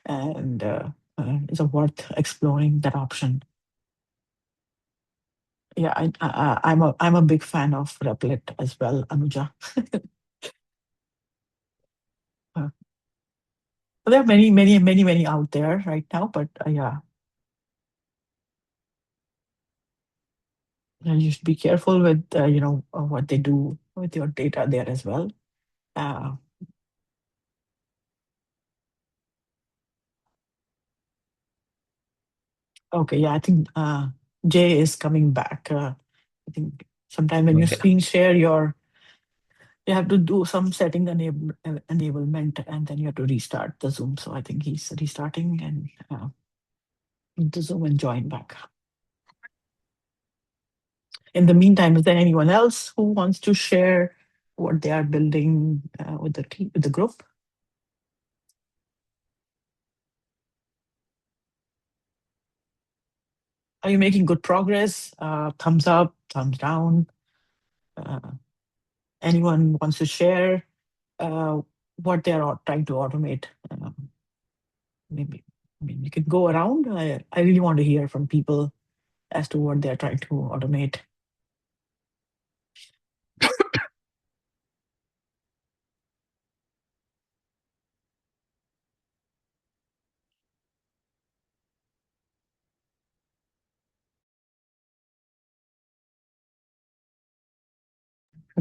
and it's worth exploring that option. Yeah, I'm a big fan of Replit as well, Anuja. There are many out there right now, but yeah, you should be careful with what they do with your data there as well. Okay, yeah, I think Jay is coming back. I think sometime when you Okay. screen share, you have to do some setting enablement, and then you have to restart the Zoom. So I think he's restarting and the Zoom and join back. In the meantime, is there anyone else who wants to share what they are building with the team, with the group? Are you making good progress? Thumbs up, thumbs down. Anyone wants to share what they are trying to automate? Maybe, I mean, you could go around. I really want to hear from people as to what they're trying to automate.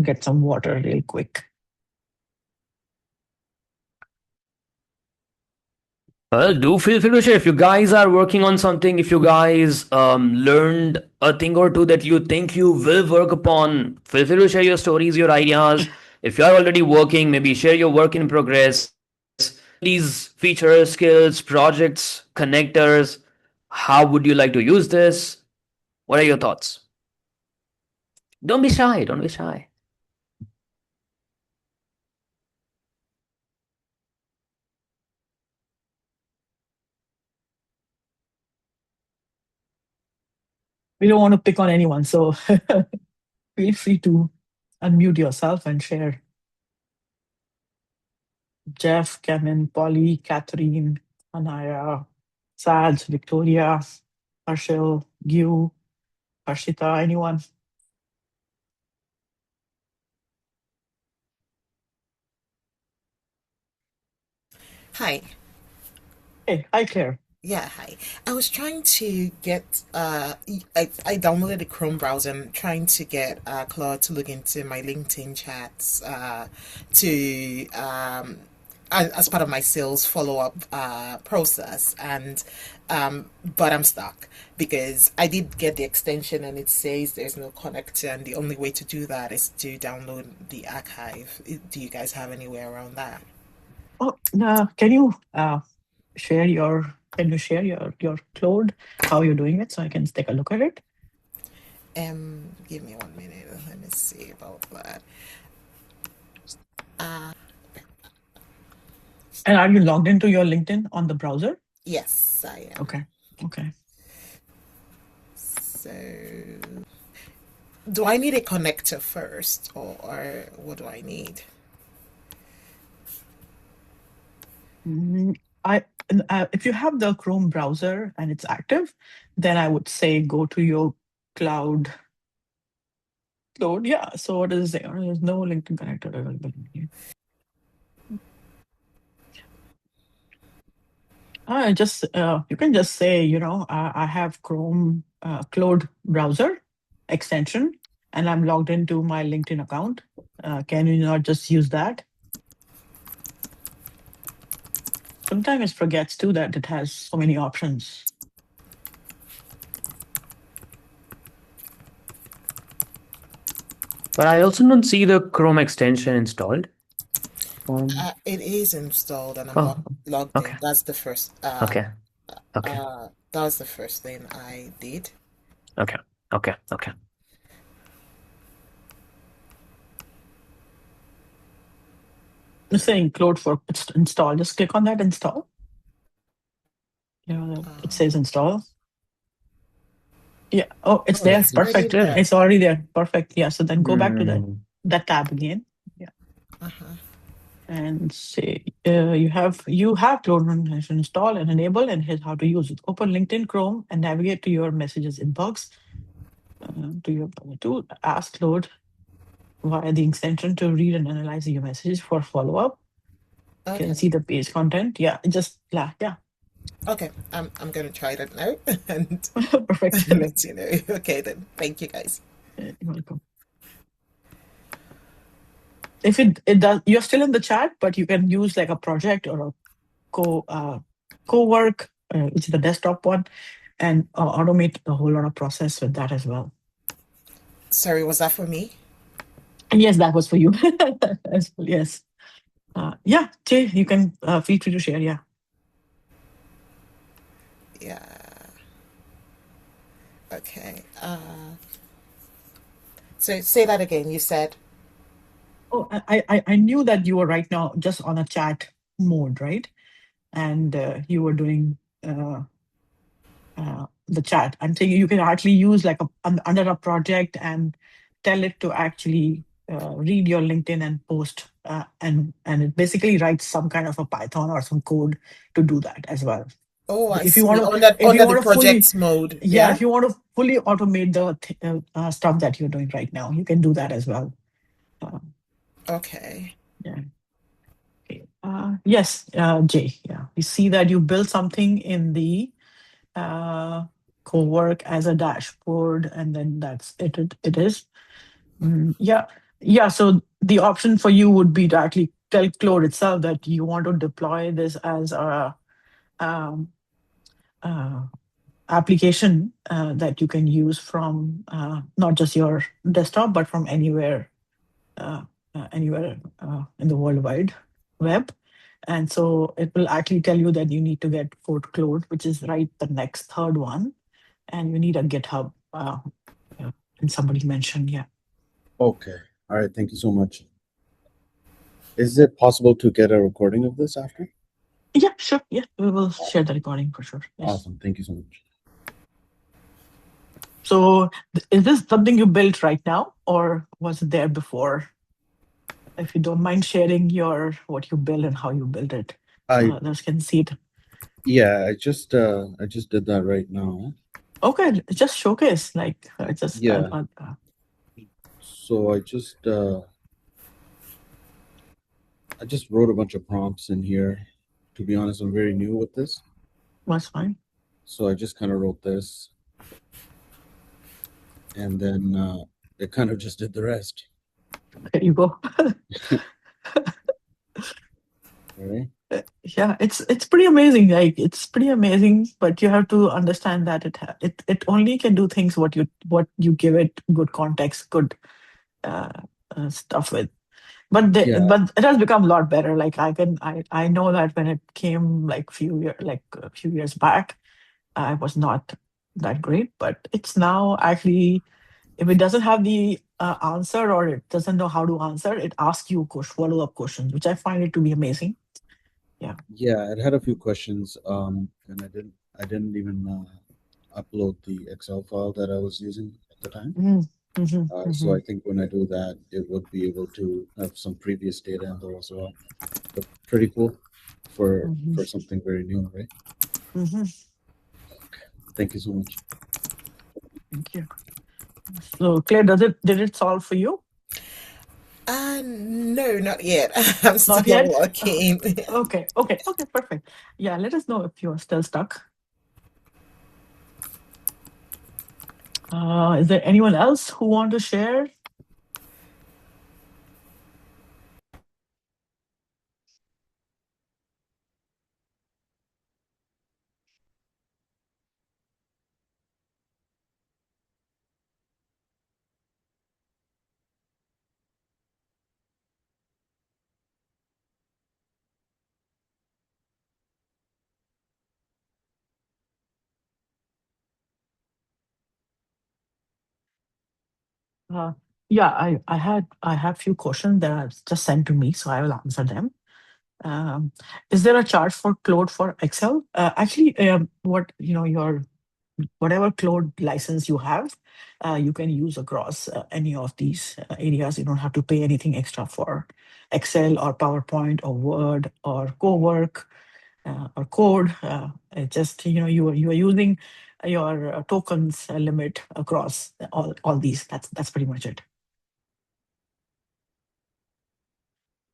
Get some water real quick. Well, do feel free to share if you guys are working on something, if you guys learned a thing or two that you think you will work upon. Feel free to share your stories, your ideas. If you are already working, maybe share your work in progress. These features, skills, projects, connectors. How would you like to use this? What are your thoughts? Don't be shy. Don't be shy. We don't want to pick on anyone, so feel free to unmute yourself and share. Jeff, Kevin, Polly, Catherine, Anaya, Saj, Victoria, Harshil, Gyu, Harshita, anyone? Hi. Hey, hi, Claire. Yeah, hi. I was trying to get I downloaded the Chrome browser. I'm trying to get Claude to look into my LinkedIn chats to as part of my sales follow-up process, and but I'm stuck because I did get the extension and it says there's no connector, and the only way to do that is to download the archive. Do you guys have anywhere around that? Oh, can you share your Claude, how you're doing it, so I can take a look at it? Give me 1 minute. Let me see about that. And are you logged into your LinkedIn on the browser? Yes, I am. Okay. So, do I need a connector first, or what do I need? If you have the Chrome browser and it's active, then I would say go to your Claude. Yeah. So what does it say? There's no LinkedIn connector available here. You can just say, I have Chrome Claude browser extension, and I'm logged into my LinkedIn account. Can you not just use that? Sometimes it forgets too that it has so many options. But I also don't see the Chrome extension installed. It is installed, and I'm logged okay. in. That's the first. Okay. That was the first thing I did. Okay. It's saying Claude for install. Just click on that install. Yeah, it says install. Yeah. Oh, it's there. It's already Perfect. there. It's already there. Perfect. Yeah. So then go back to Hmm. that tab again. Yeah. Uh-huh. And say you have Claude install and enable, and here's how to use it. Open LinkedIn Chrome and navigate to your messages inbox. To your tool, ask Claude via the extension to read and analyze your messages for follow-up. You Okay. can see the page content. Yeah, just yeah. Okay. I'm gonna try that now and Perfect. let you know. Okay then. Thank you guys. You're welcome. If it does, you're still in the chat, but you can use like a project or a co-work, which is the desktop one, and automate a whole lot of process with that as well. Sorry, was that for me? And yes, that was for you as well. Yes. Yeah, Jay, you can feel free to share. Yeah. Yeah. Okay. So say that again. You said. Oh, I knew that you were right now just on a chat mode, right? And you were doing the chat. I'm saying you can actually use like under a project and tell it to actually read your LinkedIn and post, and it basically writes some kind of a Python or some code to do that as well. Oh, I If you see. want to, On the project mode. Yeah. if you want to fully automate the stuff that you're doing right now, you can do that as well. Okay. Yeah. Okay. Yes, Jay. Yeah, we see that you built something in the co-work as a dashboard, and then that's it. It is. Yeah. So the option for you would be to actually tell Claude itself that you want to deploy this as a um, uh, application that you can use from not just your desktop, but from anywhere, uh, in the world wide web. And so it will actually tell you that you need to get code Claude, which is right the next third one, and you need a GitHub. And somebody mentioned, yeah. Okay. All right. Thank you so much. Is it possible to get a recording of this after? Yeah, sure. Yeah, we will share the recording for sure. Yes. Awesome. Thank you so much. So, is this something you built right now, or was it there before? If you don't mind sharing what you built and how you built it, others can see it. Yeah, I just did that right now. Okay, just showcase Yeah. So I just wrote a bunch of prompts in here. To be honest, I'm very new with this. That's fine. So I just kind of wrote this, and then it kind of just did the rest. There you go. Right. Yeah, it's pretty amazing. Like it's pretty amazing, but you have to understand that it only can do things what you give it good context, good stuff with. But but it has become a lot better. Like I know that when it came like a few years back, I was not that great, but it's now actually, if it doesn't have the answer or it doesn't know how to answer, it asks you follow-up questions, which I find it to be amazing. Yeah. Yeah, it had a few questions, and I didn't even upload the Excel file that I was using at the time. So I think when I do that, it would be able to have some previous data in there as well. But pretty cool for something very new, right? Okay. Thank you so much. Thank you. So Claire, did it solve for you? No, not yet. I'm still Not yet? working. Okay, perfect. Yeah, let us know if you're still stuck. Is there anyone else who want to share? Yeah, I have few questions that are just sent to me, so I will answer them. Is there a charge for Claude for Excel? Actually, what your whatever Claude license you have, you can use across any of these areas. You don't have to pay anything extra for Excel or PowerPoint or Word or Cowork or code. It just you are using your tokens limit across all these. That's pretty much it.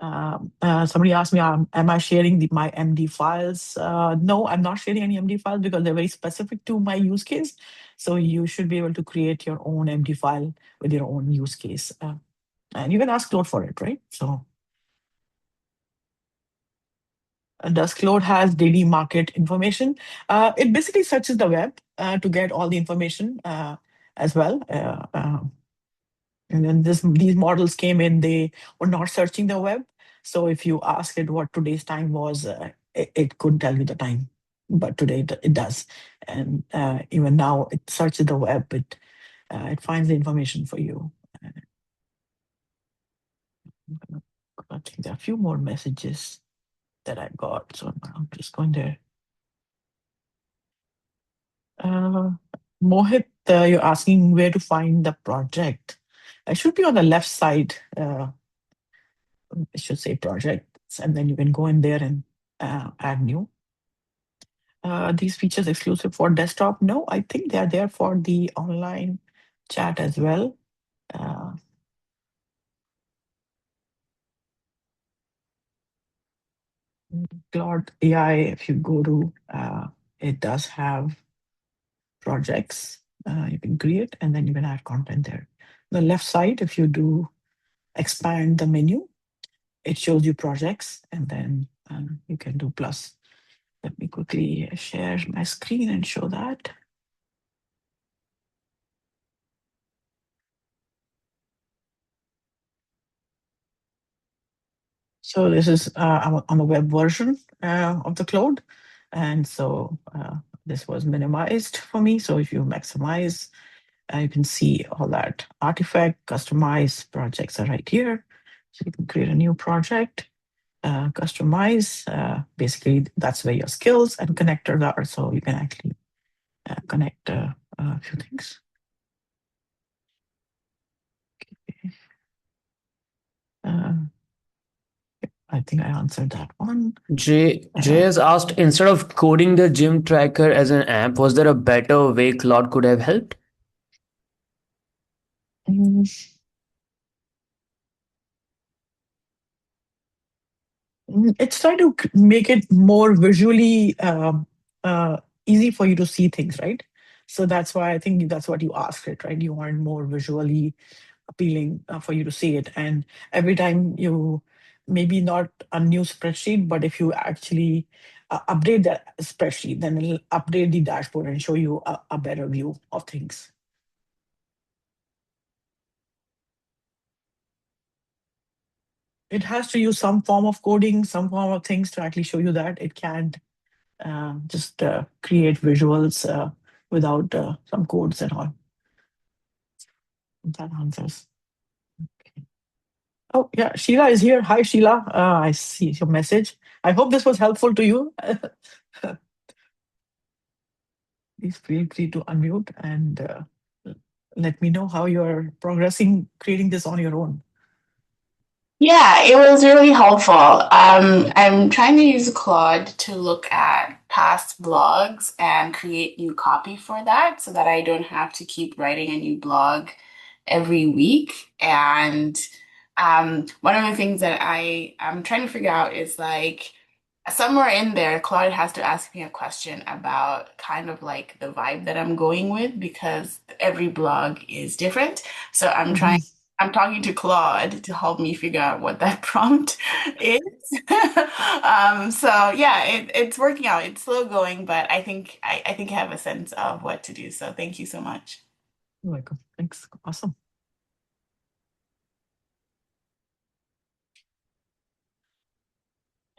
Somebody asked me, am I sharing my MD files? No, I'm not sharing any MD files because they're very specific to my use case. So you should be able to create your own MD file with your own use case. And you can ask Claude for it, right? So does Claude has daily market information? It basically searches the web to get all the information as well. And then these models came in, they were not searching the web. So if you ask it what today's time was, it couldn't tell you the time. But today it does. And even now it searches the web, it finds the information for you. I think there are a few more messages that I got. So I'm just going there. Mohit, you're asking where to find the project. It should be on the left side. It should say projects, and then you can go in there and add new. These features exclusive for desktop? No, I think they are there for the online chat as well. Claude AI, if you go to, it does have projects you can create, and then you can add content there. The left side, if you do expand the menu, it shows you projects, and then you can do plus. Let me quickly share my screen and show that. So this is on the web version of the Claude. And so this was minimized for me. So if you maximize, you can see all that artifact, customize projects are right here. So you can create a new project, customize. Basically, that's where your skills and connectors are. So you can actually connect a few things. Okay. I think I answered that one. Jay has asked, instead of coding the gym tracker as an app, was there a better way Claude could have helped? It's trying to make it more visually easy for you to see things, right? So that's why I think that's what you asked it, right? You want more visually appealing for you to see it. And every time you, maybe not a new spreadsheet, but if you actually update that spreadsheet, then it'll update the dashboard and show you a better view of things. It has to use some form of coding, some form of things to actually show you that. It can't just create visuals without some codes and all. That answers. Okay. Oh, yeah, Sheila is here. Hi, Sheila. I see your message. I hope this was helpful to you. Please feel free to unmute and let me know how you're progressing creating this on your own. Yeah, it was really helpful. I'm trying to use Claude to look at past blogs and create new copy for that so that I don't have to keep writing a new blog every week. And one of the things that I'm trying to figure out is like somewhere in there, Claude has to ask me a question about kind of like the vibe that I'm going with because every blog is different. So I'm talking to Claude to help me figure out what that prompt is. So yeah, it's working out. It's slow going, but I think I think I have a sense of what to do. So thank you so much. You're welcome. Thanks. Awesome.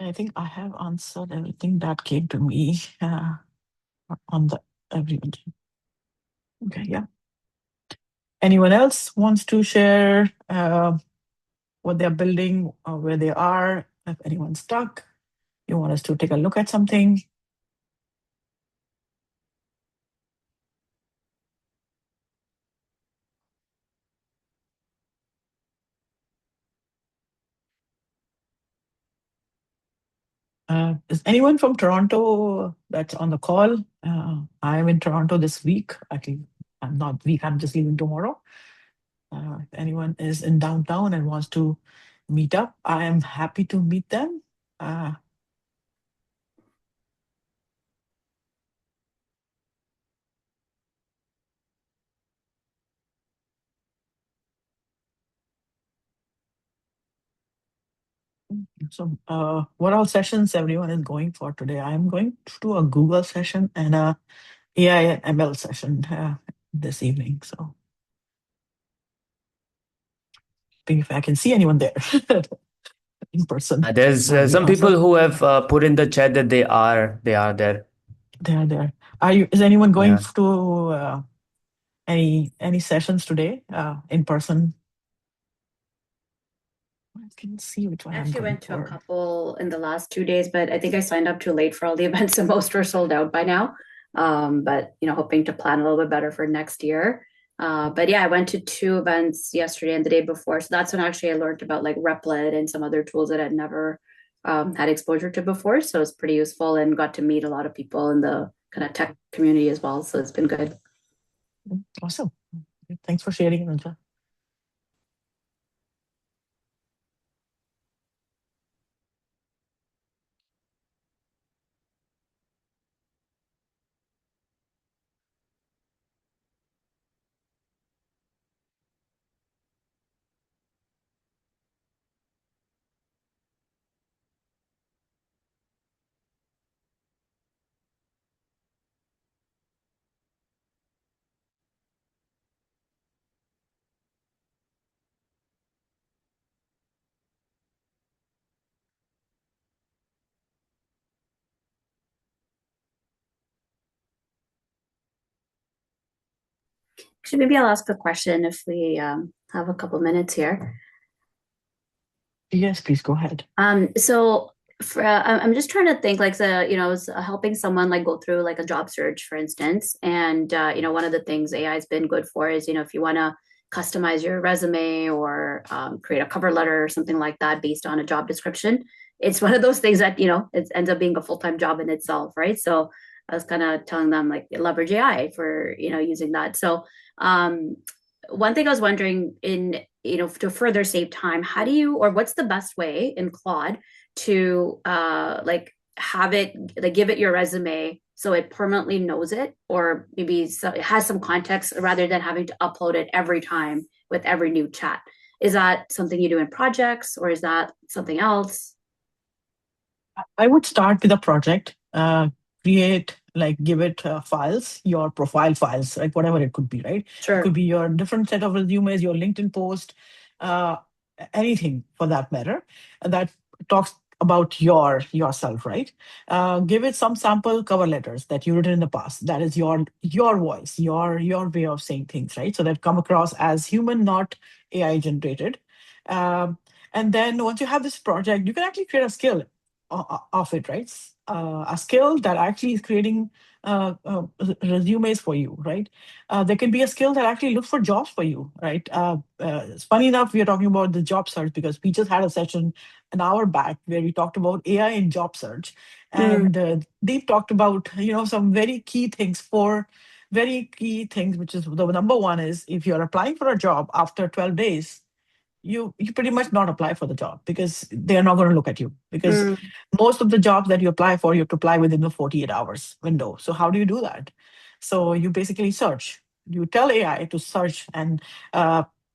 I think I have answered everything that came to me on the everyone. Okay, yeah. Anyone else wants to share what they're building or where they are? If anyone's stuck, You want us to take a look at something? Is anyone from Toronto that's on the call? I'm in Toronto this week. Actually, I'm not week, I'm just leaving tomorrow. If anyone is in downtown and wants to meet up, I am happy to meet them. So, what all sessions everyone is going for today? I'm going to do a Google session and a AI and ML session this evening. So, if I can see anyone there in person. There's That'd be some people awesome. who have put in the chat that they are there. They are there. Is anyone going Yeah. to any sessions today in person? I can see which one I I'm actually going went to a for. couple in the last 2 days, but I think I signed up too late for all the events, and most were sold out by now. But hoping to plan a little bit better for next year. But yeah, I went to 2 events yesterday and the day before. So that's when actually I learned about like Replit and some other tools that I'd never had exposure to before. So it's pretty useful and got to meet a lot of people in the kind of tech community as well. So it's been good. Awesome. Thanks for sharing, Anja. Actually, maybe I'll ask a question if we have a couple minutes here. Yes, please go ahead. So I'm just trying to think like I was helping someone like go through like a job search, for instance, and one of the things AI has been good for is if you want to customize your resume or create a cover letter or something like that based on a job description. It's one of those things that it ends up being a full-time job in itself, right? So I was kind of telling them like leverage AI for using that. So one thing I was wondering to further save time, how do you, or what's the best way in Claude to like have it, like give it your resume so it permanently knows it, or maybe it has some context rather than having to upload it every time with every new chat? Is that something you do in projects, or is that something else? I would start with a project, give it files, your profile files, like whatever it could be, right? Sure. It could be your different set of resumes, your LinkedIn post, uh, anything for that matter, that talks about yourself, right? Give it some sample cover letters that you written in the past. That is your voice, your way of saying things, right? So that come across as human, not AI generated. Um, and then once you have this project, you can actually create a skill of it, right? A skill that actually is creating resumes for you, right? There can be a skill that actually looks for jobs for you, right? It's funny enough, we are talking about the job search because we just had a session an hour back where we talked about AI in job search, and they've talked about some very key things, which is the number one is if you're applying for a job after 12 days, you pretty much not apply for the job because they're not going to look at you, because most of the jobs that you apply for, you have to apply within the 48 hours window. So how do you do that? So you basically search. You tell AI to search, and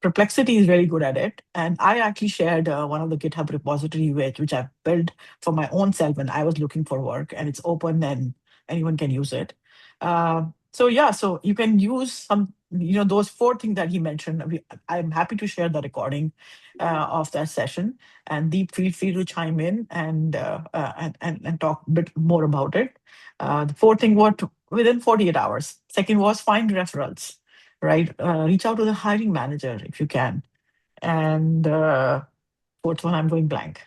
Perplexity is very good at it. And I actually shared one of the GitHub repository which I built for my own self when I was looking for work, and it's open and anyone can use it. So yeah, so you can use some, those four things that he mentioned. I'm happy to share the recording of that session, and Deep, feel free to chime in and talk a bit more about it. The fourth thing was within 48 hours. Second was find referrals, right? Reach out to the hiring manager if you can. And Fourth one, I'm going blank.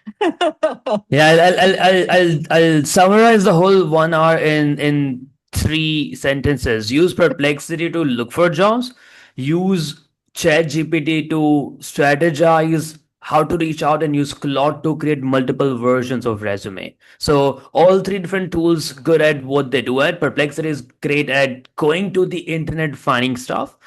Yeah, I'll summarize the whole 1 hour in 3 sentences. Use Perplexity to look for jobs. Use ChatGPT to strategize how to reach out, and use Claude to create multiple versions of resume. So all three different tools good at what they do. At Perplexity is great at going to the internet finding stuff.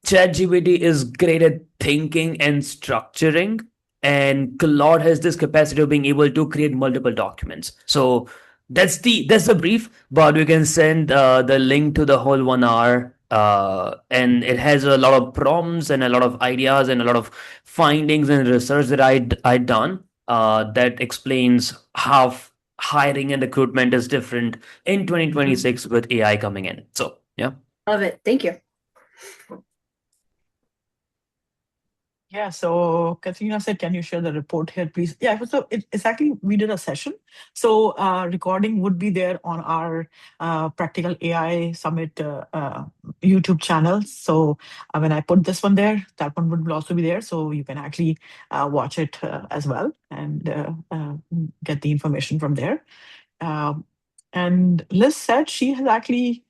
ChatGPT is great at thinking and structuring, and Claude has this capacity of being able to create multiple documents. So that's the brief, but we can send the link to the whole 1 hour. And it has a lot of prompts and a lot of ideas and a lot of findings and research that I'd done that explains how hiring and recruitment is different in 2026 with AI coming in. So yeah. Love it. Thank you. Yeah, so Katrina said, can you share the report here, please? Yeah, so exactly, we did a session. So recording would be there on our Practical AI Summit YouTube channel. So when I put this one there, that one would also be there. So you can actually watch it as well and get the information from there. And Liz said she has actually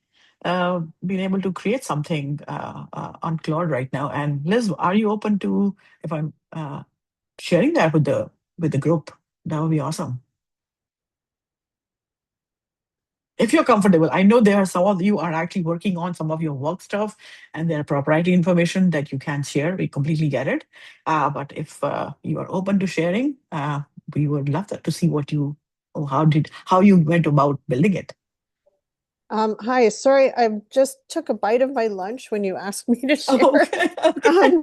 been able to create something on Claude right now. And Liz, are you open to if I'm sharing that with the group? That would be awesome. If you're comfortable, I know there are some of you are actually working on some of your work stuff, and there are proprietary information that you can't share. We completely get it. But if you are open to sharing, we would love to see what you, or how you went about building it. Hi, sorry, I just took a bite of my lunch when you asked me to share. Okay.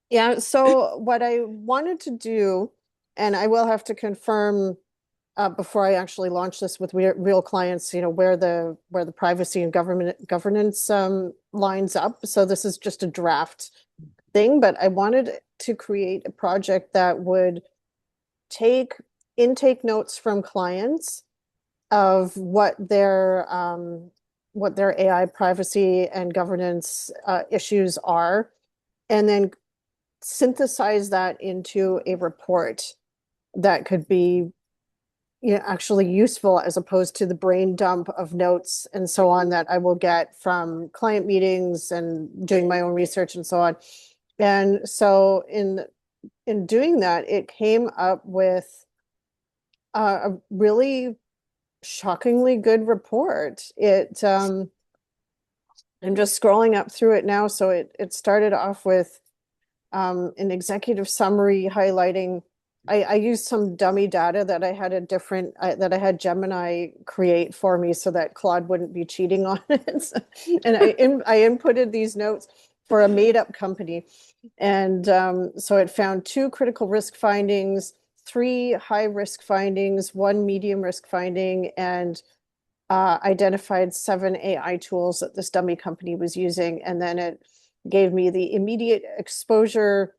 Yeah, so what I wanted to do, and I will have to confirm before I actually launch this with real clients, where the privacy and governance lines up. So this is just a draft thing, but I wanted to create a project that would take intake notes from clients of what their AI privacy and governance issues are, and then synthesize that into a report that could be actually useful, as opposed to the brain dump of notes and so on that I will get from client meetings and doing my own research and so on. And so in doing that, it came up with a really shockingly good report. I'm just scrolling up through it now. So it started off with an executive summary highlighting. I used some dummy data that I had that I had Gemini create for me so that Claude wouldn't be cheating on it. And I inputted these notes for a made-up company. And so it found 2 critical risk findings, 3 high-risk findings, 1 medium risk finding, and identified 7 AI tools that this dummy company was using. And then it gave me the immediate exposure,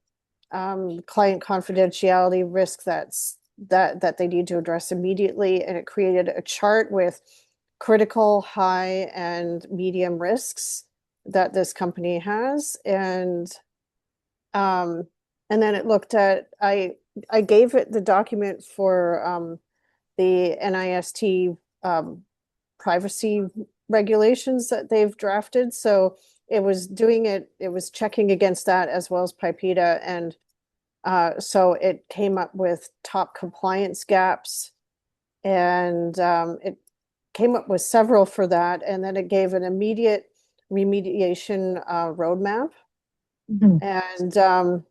client confidentiality risk that they need to address immediately. And it created a chart with critical, high, and medium risks that this company has. And then it looked at, I gave it the document for the NIST privacy regulations that they've drafted. So it was checking against that as well as PIPEDA. And so it came up with top compliance gaps, and it came up with several for that. And then it gave an immediate remediation roadmap. Mhm. And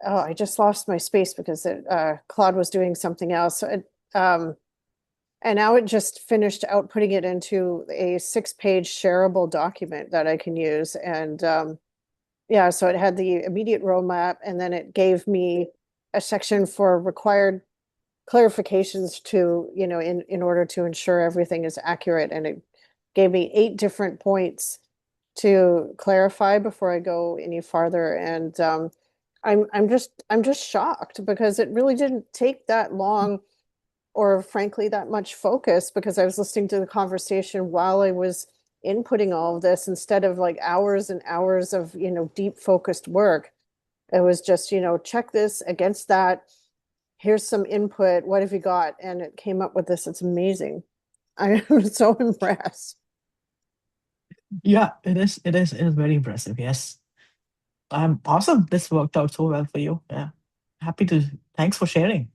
I just lost my space because Claude was doing something else. So and now it just finished outputting it into a 6-page shareable document that I can use. And yeah, so it had the immediate roadmap, and then it gave me a section for required clarifications to, in order to ensure everything is accurate. And it gave me 8 different points to clarify before I go any farther. And I'm just shocked, because it really didn't take that long, or frankly that much focus, because I was listening to the conversation while I was inputting all of this, instead of like hours and hours of deep focused work. It was just, check this against that. Here's some input. What have you got? And it came up with this. It's amazing. I am so impressed. Yeah, it is. It is very impressive. Yes. Awesome. This worked out so well for you. Yeah. Happy to. Thanks for sharing.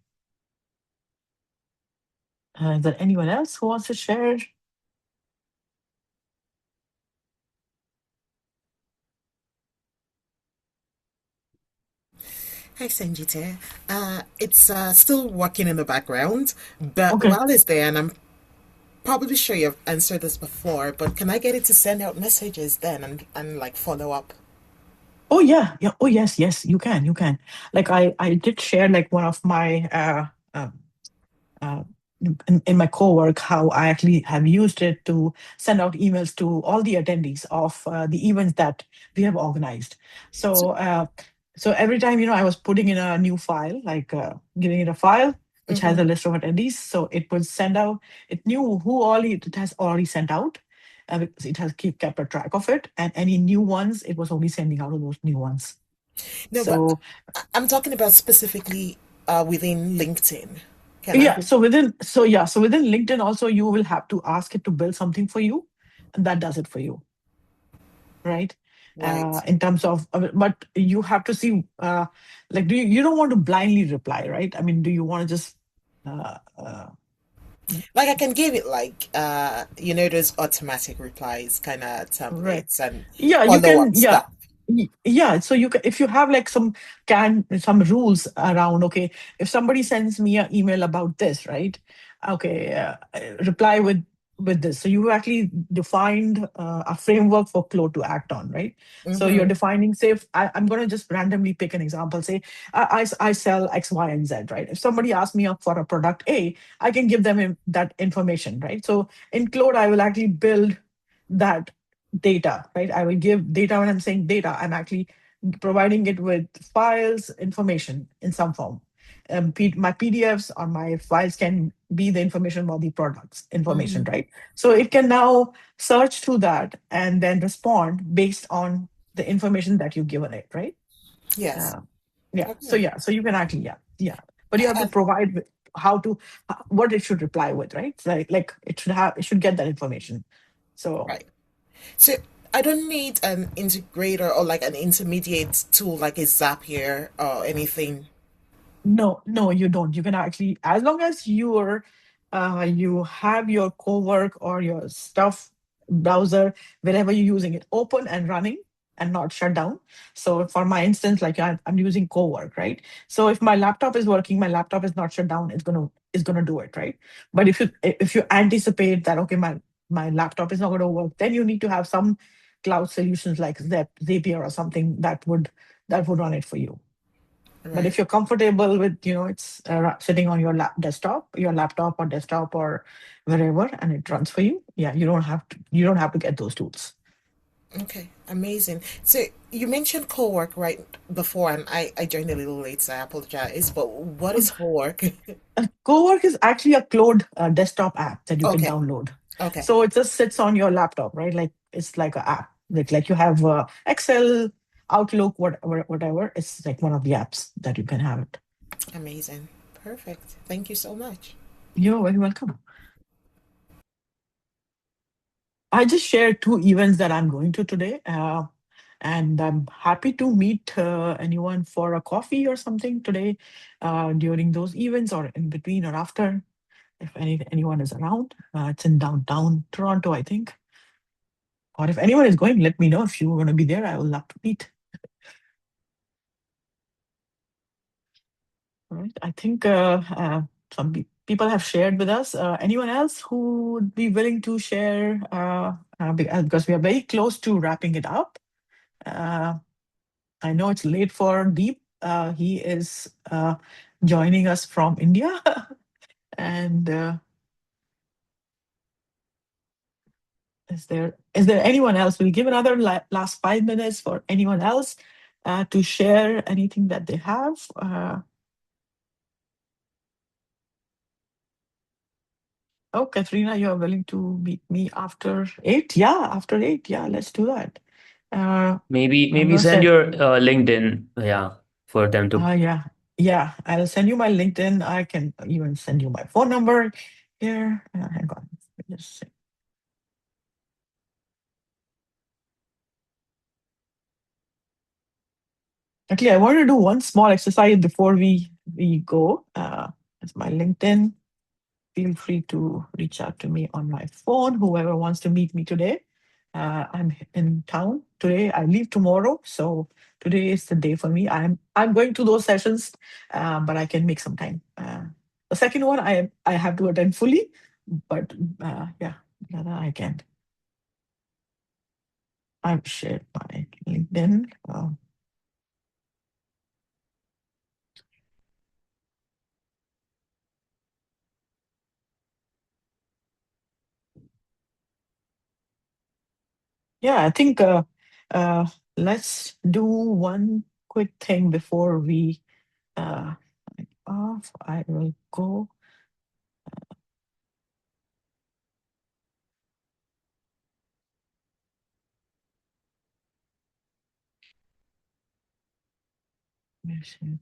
Is there anyone else who wants to share? Hi, Sanjita. It's still working in the background, but Okay. while it's there, and I'm probably sure you've answered this before, but can I get it to send out messages then and like follow up? Oh yeah, yeah. Oh yes, yes. You can, you can. Like I did share like one of my uh, in my co-work how I actually have used it to send out emails to all the attendees of the events that we have organized. So so every time I was putting in a new file, like giving it a file which has a list of attendees, so it would send out. It knew who all it has already sent out. Because it has kept a track of it, and any new ones, it was only sending out of those new ones. No, but So I'm talking about specifically within LinkedIn. Can I? yeah, so within LinkedIn also you will have to ask it to build something for you, and that does it for you, right? Right. In terms of, but you have to see, like, you don't want to blindly reply, right? I mean, do you want to just, Like I can give it like those automatic replies kind of right? templates and Yeah, you follow can. up Yeah, stuff. yeah. So you can, if you have like some rules around. Okay, if somebody sends me an email about this, right? Okay, reply with this. So you actually defined a framework for Claude to act on, right? So you're Mm-hmm. defining. Say, if I'm going to just randomly pick an example. Say, I sell X, Y, and Z, right? If somebody asks me up for a product A, I can give them that information, right? So in Claude, I will actually build that data, right? I will give data. When I'm saying data, I'm actually providing it with files, information in some form. My PDFs or my files can be the information about the products information, Mm-hmm. right? So it can now search through that and then respond based on the information that you've given it, right? Yes. Uh, yeah. So Okay. so you can actually, yeah. But you have to And provide what it should reply with, right? Like it should get that information. So right. So I don't need an integrator or like an intermediate tool like a Zapier or anything. no, no, you don't. You can actually, as long as you have your cowork or your stuff browser, wherever you're using it, open and running and not shut down. So for my instance, like I'm using cowork, right? So if my laptop is working, my laptop is not shut down, it's gonna do it, right? But if you anticipate that, okay, my laptop is not gonna work, then you need to have some cloud solutions like Zapier or something that would run it for you. But Right. if you're comfortable with, it's sitting on your your laptop or desktop or wherever, and it runs for you, yeah, you don't have to get those tools. Okay. Amazing. So you mentioned co-work right before, and I joined a little late, so I apologize. But what is co-work? Cowork is actually a Claude desktop app that you can Okay. download. Okay. So it just sits on your laptop, right? Like it's like an app. Like you have Excel, Outlook, whatever. It's like one of the apps that you can have it. Amazing. Perfect. Thank you so much. You're very welcome. I just shared two events that I'm going to today. And I'm happy to meet anyone for a coffee or something today during those events or in between or after, if anyone is around. It's in downtown Toronto, I think. Or if anyone is going, let me know. If you're going to be there, I would love to meet. All right. I think some people have shared with us. Anyone else who would be willing to share? Because we are very close to wrapping it up. Uh, I know it's late for Deep. He is joining us from India. And is there anyone else? We'll give another last 5 minutes for anyone else to share anything that they have. Oh, Katrina, you're willing to meet me after 8? Yeah, after 8. Yeah, let's do that. Maybe I'm maybe gonna send send. your LinkedIn. Yeah. for them to. Yeah. I'll send you my LinkedIn. I can even send you my phone number here. Hang on. Let me just see. Actually, I want to do one small exercise before we go. It's my LinkedIn. Feel free to reach out to me on my phone, whoever wants to meet me today. I'm in town today. I leave tomorrow, so today is the day for me. I'm going to those sessions, but I can make some time. The second one I have to attend fully, but yeah, that I can. I've shared my LinkedIn. Yeah, I think let's do one quick thing before we off. I will go.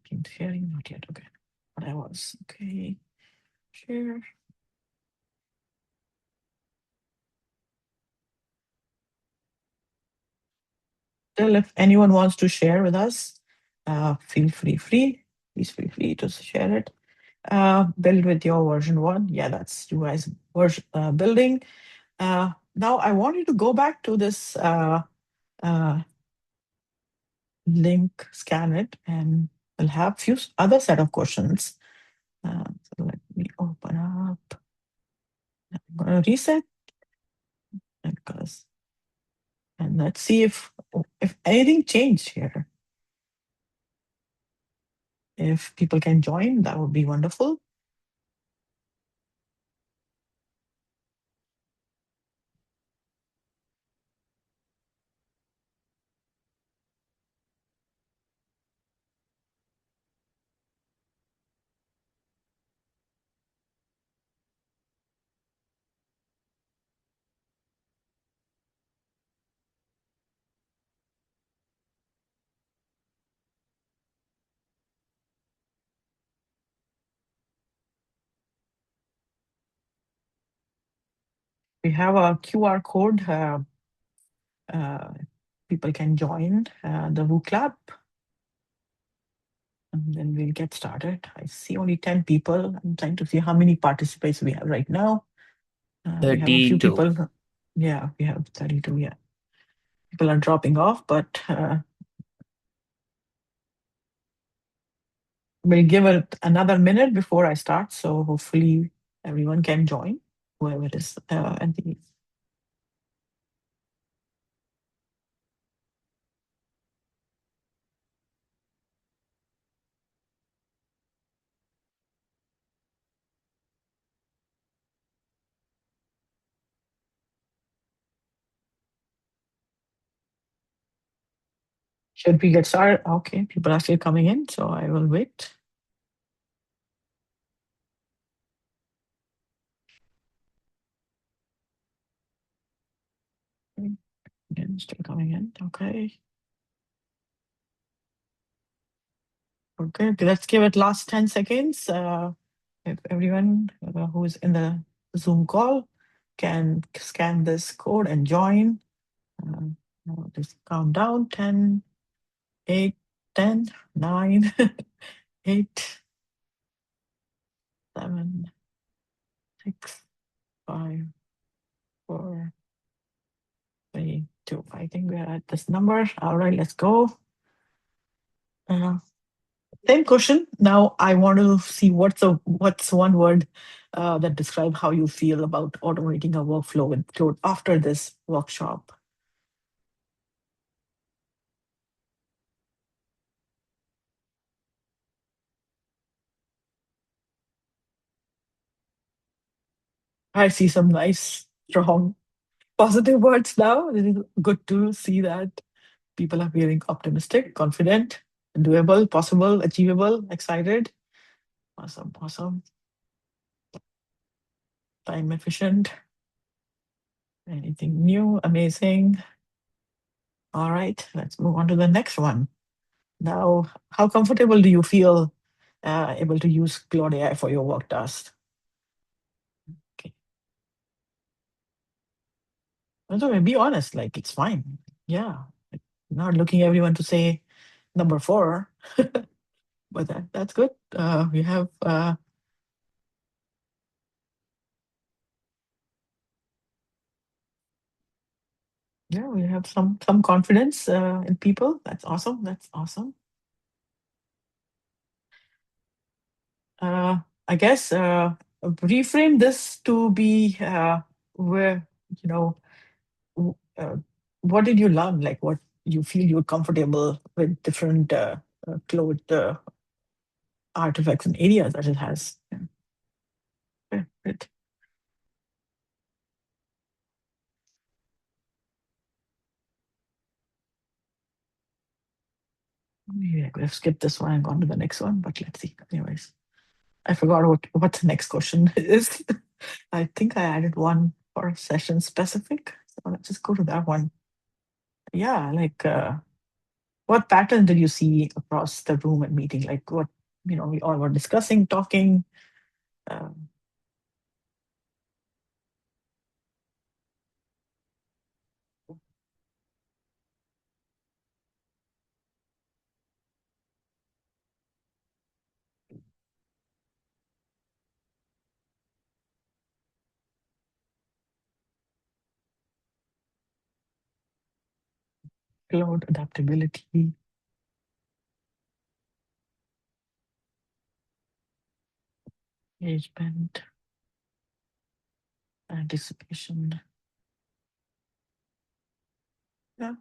Keep sharing, not yet. Okay, but I was okay. Share. Still, if anyone wants to share with us, feel free. Please feel free to share it. Build with your version 1. Yeah, that's you guys version building. Now I want you to go back to this link, scan it, and we'll have few other set of questions. So let me open up. I'm going to reset and let's see if anything changed here. If people can join, that would be wonderful. We have a QR code. People can join the WooClap, Club. And then we'll get started. I see only 10 people. I'm trying to see how many participants we have right now. We have a few 32. people. Yeah, we have 32. Yeah. People are dropping off, but we'll give it another minute before I start. So hopefully everyone can join, whoever it is. Should we get started? Okay, people are still coming in, so I will wait. Again, still coming in. Okay. Okay, let's give it last 10 seconds. If everyone who is in the Zoom call can scan this code and join. Just count down 10, 8, 10, 9, 8, 7, 6, 5, 4, 3, 2. I think we're at this number. All right, let's go. Same question. Now I want to see what's one word that describes how you feel about automating a workflow with Claude after this workshop. I see some nice, strong, positive words now. It is good to see that people are feeling optimistic, confident, doable, possible, achievable, excited. Awesome. Time efficient. Anything new, amazing. All right, let's move on to the next one. Now, how comfortable do you feel able to use Claude AI for your work tasks? Okay. So be honest, like it's fine. Yeah. Not looking everyone to say number 4, but that's good. We have yeah, we have some confidence in people. That's awesome. That's awesome. I guess reframe this to be where, you know, what did you learn? Like what you feel you're comfortable with different Claude artifacts and areas that it has. Yeah. Okay, great. Maybe I could have skipped this one and gone to the next one, but let's see. Anyways, I forgot what the next question is. I think I added one for session specific. So let's just go to that one. Yeah, like what pattern did you see across the room and meeting? Like what, we all were discussing, talking. Cloud adaptability. Engagement. Anticipation. Yeah.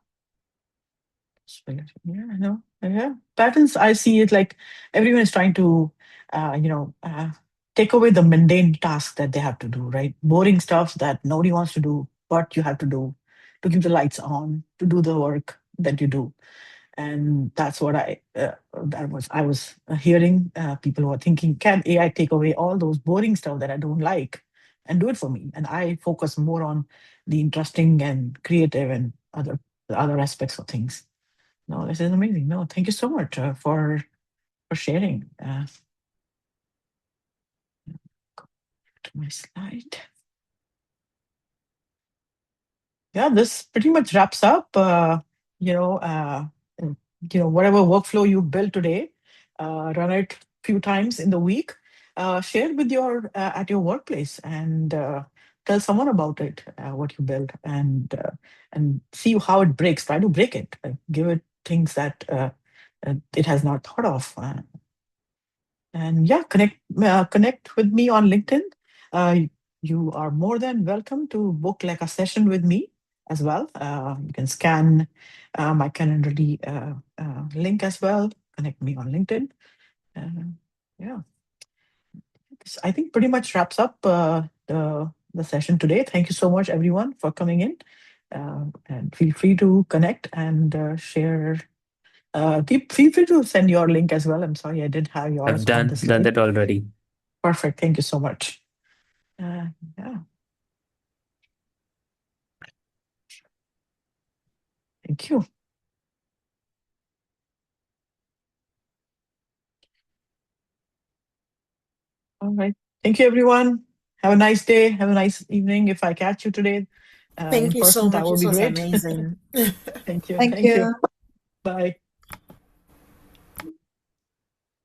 Yeah, I know. Yeah. Patterns, I see it like everyone is trying to, take away the mundane tasks that they have to do, right? Boring stuff that nobody wants to do, but you have to do to keep the lights on, to do the work that you do. And that's what I was hearing. People who are thinking, can AI take away all those boring stuff that I don't like and do it for me? And I focus more on the interesting and creative and other aspects of things. No, this is amazing. No, thank you so much for sharing. To my slide. Yeah, this pretty much wraps up. Whatever workflow you built today, run it a few times in the week. Share it with your at your workplace and tell someone about it, what you built, and see how it breaks. Try to break it. Give it things that it has not thought of. And yeah, connect with me on LinkedIn. You are more than welcome to book like a session with me as well. You can scan my Calendly link as well. Connect me on LinkedIn. Yeah, this, I think pretty much wraps up the session today. Thank you so much, everyone, for coming in. And feel free to connect and share. Feel free to send your link as well. I'm sorry I didn't have yours I've on done the done slide. that already. Perfect. Thank you so much. Yeah. Thank you. All right. Thank you, everyone. Have a nice day. Have a nice evening. If I catch you today in Thank you so person, that much. would This be was great. amazing. Thank you. Thank Thank you. you. Bye.